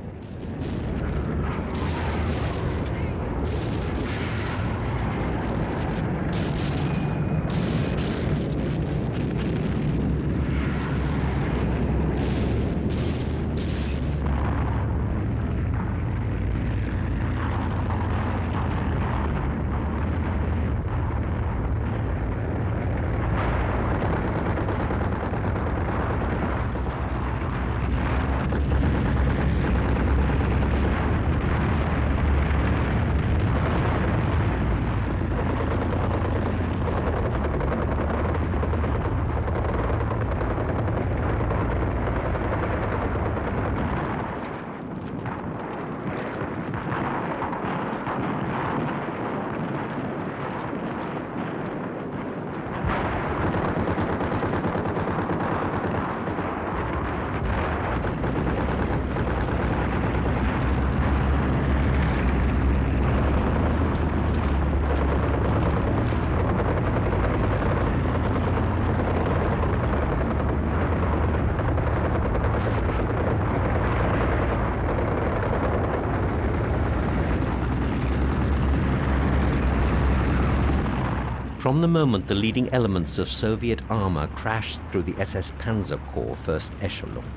From the moment the leading elements of Soviet armor crashed through the SS Panzer Corps first echelon,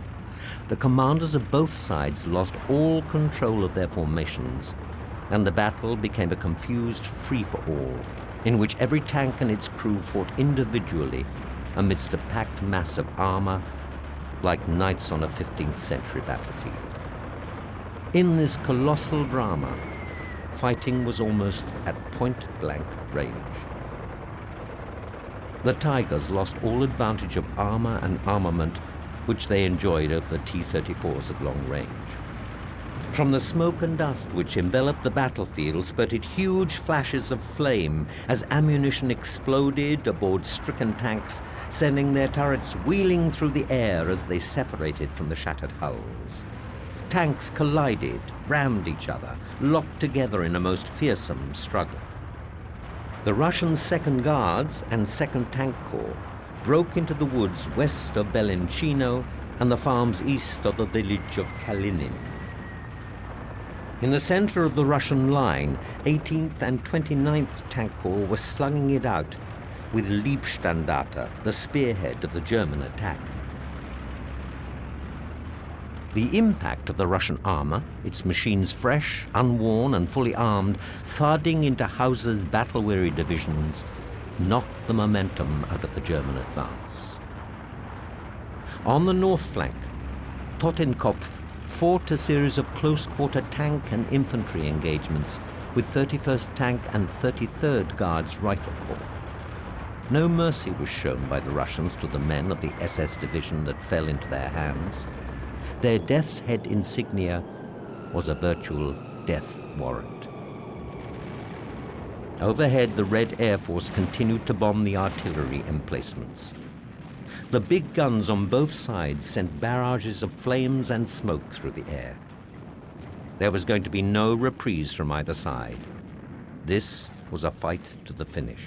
the commanders of both sides lost all control of their formations, and the battle became a confused free-for-all, in which every tank and its crew fought individually amidst a packed mass of armor like knights on a 15th century battlefield. In this colossal drama, fighting was almost at point-blank range. The Tigers lost all advantage of armor and armament which they enjoyed over the T-34s at long range. From the smoke and dust which enveloped the battlefield spurted huge flashes of flame as ammunition exploded aboard stricken tanks, sending their turrets wheeling through the air as they separated from the shattered hulls. Tanks collided, rammed each other, locked together in a most fearsome struggle. The Russian 2nd Guards and 2nd Tank Corps broke into the woods west of Belencino and the farms east of the village of Kalinin. In the center of the Russian line, 18th and 29th Tank Corps were slugging it out with Liebstandarte, the spearhead of the German attack. The impact of the Russian armor, its machines fresh, unworn, and fully armed, thudding into Hauser's battle-weary divisions, knocked the momentum out of the German advance. On the north flank, Totenkopf fought a series of close-quarter tank and infantry engagements with 31st Tank and 33rd Guards Rifle Corps. No mercy was shown by the Russians to the men of the SS division that fell into their hands. Their death's head insignia was a virtual death warrant. Overhead, the Red Air Force continued to bomb the artillery emplacements. The big guns on both sides sent barrages of flames and smoke through the air. There was going to be no reprise from either side. This was a fight to the finish.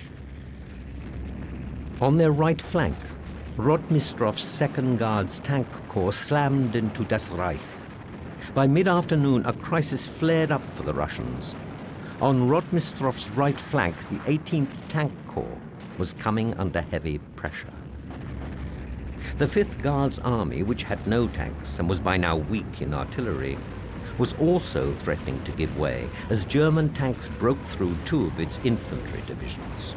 On their right flank, Rotmistrov's 2nd Guards Tank Corps slammed into Das Reich. By mid-afternoon, a crisis flared up for the Russians. On Rotmistrov's right flank, the 18th Tank Corps was coming under heavy pressure. The 5th Guards Army, which had no tanks and was by now weak in artillery, was also threatening to give way as German tanks broke through 2 of its infantry divisions.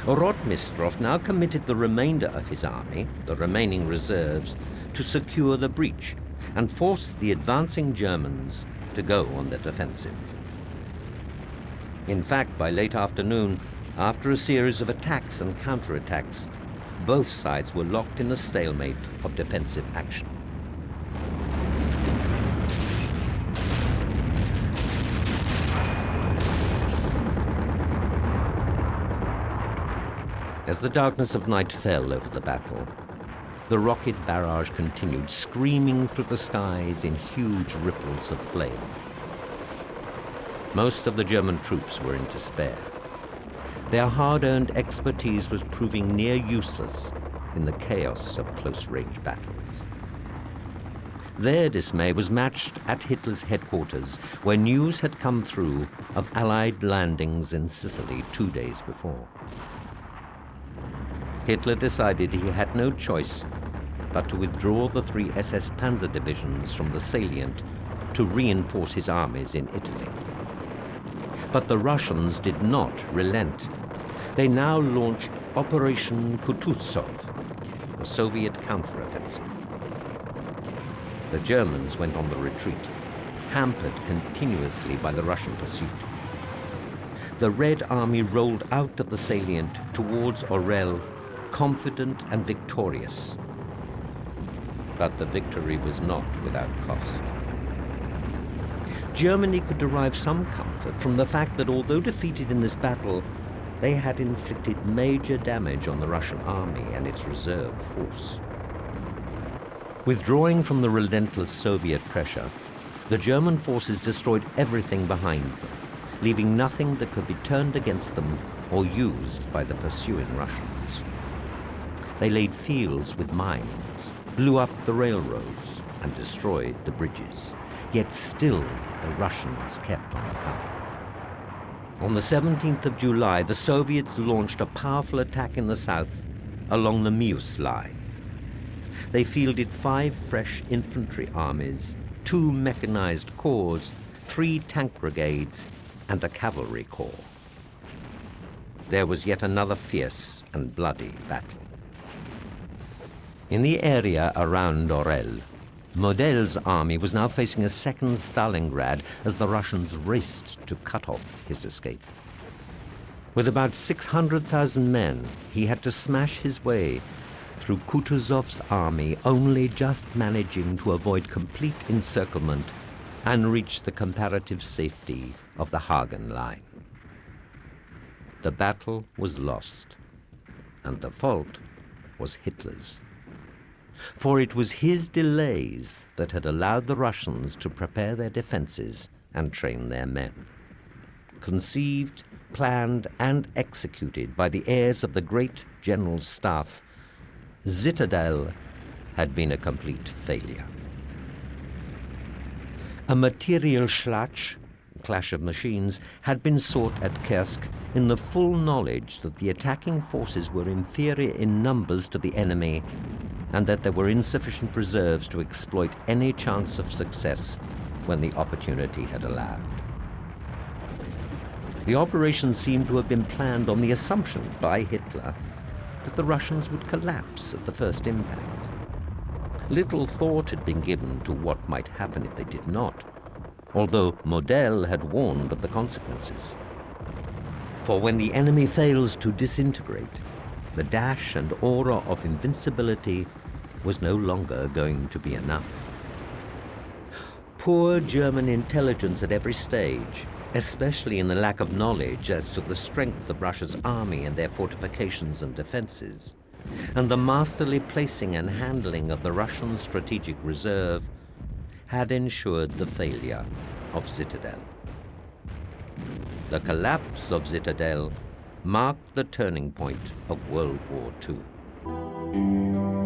Rotmistrov now committed the remainder of his army, the remaining reserves, to secure the breach and forced the advancing Germans to go on the defensive. In fact, by late afternoon, after a series of attacks and counterattacks, both sides were locked in a stalemate of defensive action. As the darkness of night fell over the battle, the rocket barrage continued, screaming through the skies in huge ripples of flame. Most of the German troops were in despair. Their hard-earned expertise was proving near useless in the chaos of close-range battles. Their dismay was matched at Hitler's headquarters, where news had come through of Allied landings in Sicily 2 days before. Hitler decided he had no choice but to withdraw the 3 SS Panzer divisions from the salient to reinforce his armies in Italy. But the Russians did not relent. They now launched Operation Kutuzov, a Soviet counteroffensive. The Germans went on the retreat, hampered continuously by the Russian pursuit. The Red Army rolled out of the salient towards Orel, confident and victorious. But the victory was not without cost. Germany could derive some comfort from the fact that although defeated in this battle, they had inflicted major damage on the Russian army and its reserve force. Withdrawing from the relentless Soviet pressure, the German forces destroyed everything behind them, leaving nothing that could be turned against them or used by the pursuing Russians. They laid fields with mines, blew up the railroads, and destroyed the bridges. Yet still, the Russians kept on coming. On the 17th of July, the Soviets launched a powerful attack in the south along the Meuse line. They fielded 5 fresh infantry armies, 2 mechanized corps, 3 tank brigades, and a cavalry corps. There was yet another fierce and bloody battle. In the area around Orel, Model's army was now facing a second Stalingrad as the Russians raced to cut off his escape. With about 600,000 men, he had to smash his way through Kutuzov's army, only just managing to avoid complete encirclement and reach the comparative safety of the Hagen line. The battle was lost, and the fault was Hitler's. For it was his delays that had allowed the Russians to prepare their defenses and train their men. Conceived, planned, and executed by the heirs of the great General Staff, Citadel had been a complete failure. A Materialschlacht, clash of machines, had been sought at Kursk in the full knowledge that the attacking forces were inferior in numbers to the enemy and that there were insufficient reserves to exploit any chance of success when the opportunity had allowed. The operation seemed to have been planned on the assumption by Hitler that the Russians would collapse at the first impact. Little thought had been given to what might happen if they did not, although Model had warned of the consequences. For when the enemy fails to disintegrate, the dash and aura of invincibility was no longer going to be enough. Poor German intelligence at every stage, especially in the lack of knowledge as to the strength of Russia's army and their fortifications and defenses, and the masterly placing and handling of the Russian strategic reserve, had ensured the failure of Citadel. The collapse of Citadel marked the turning point of World War II.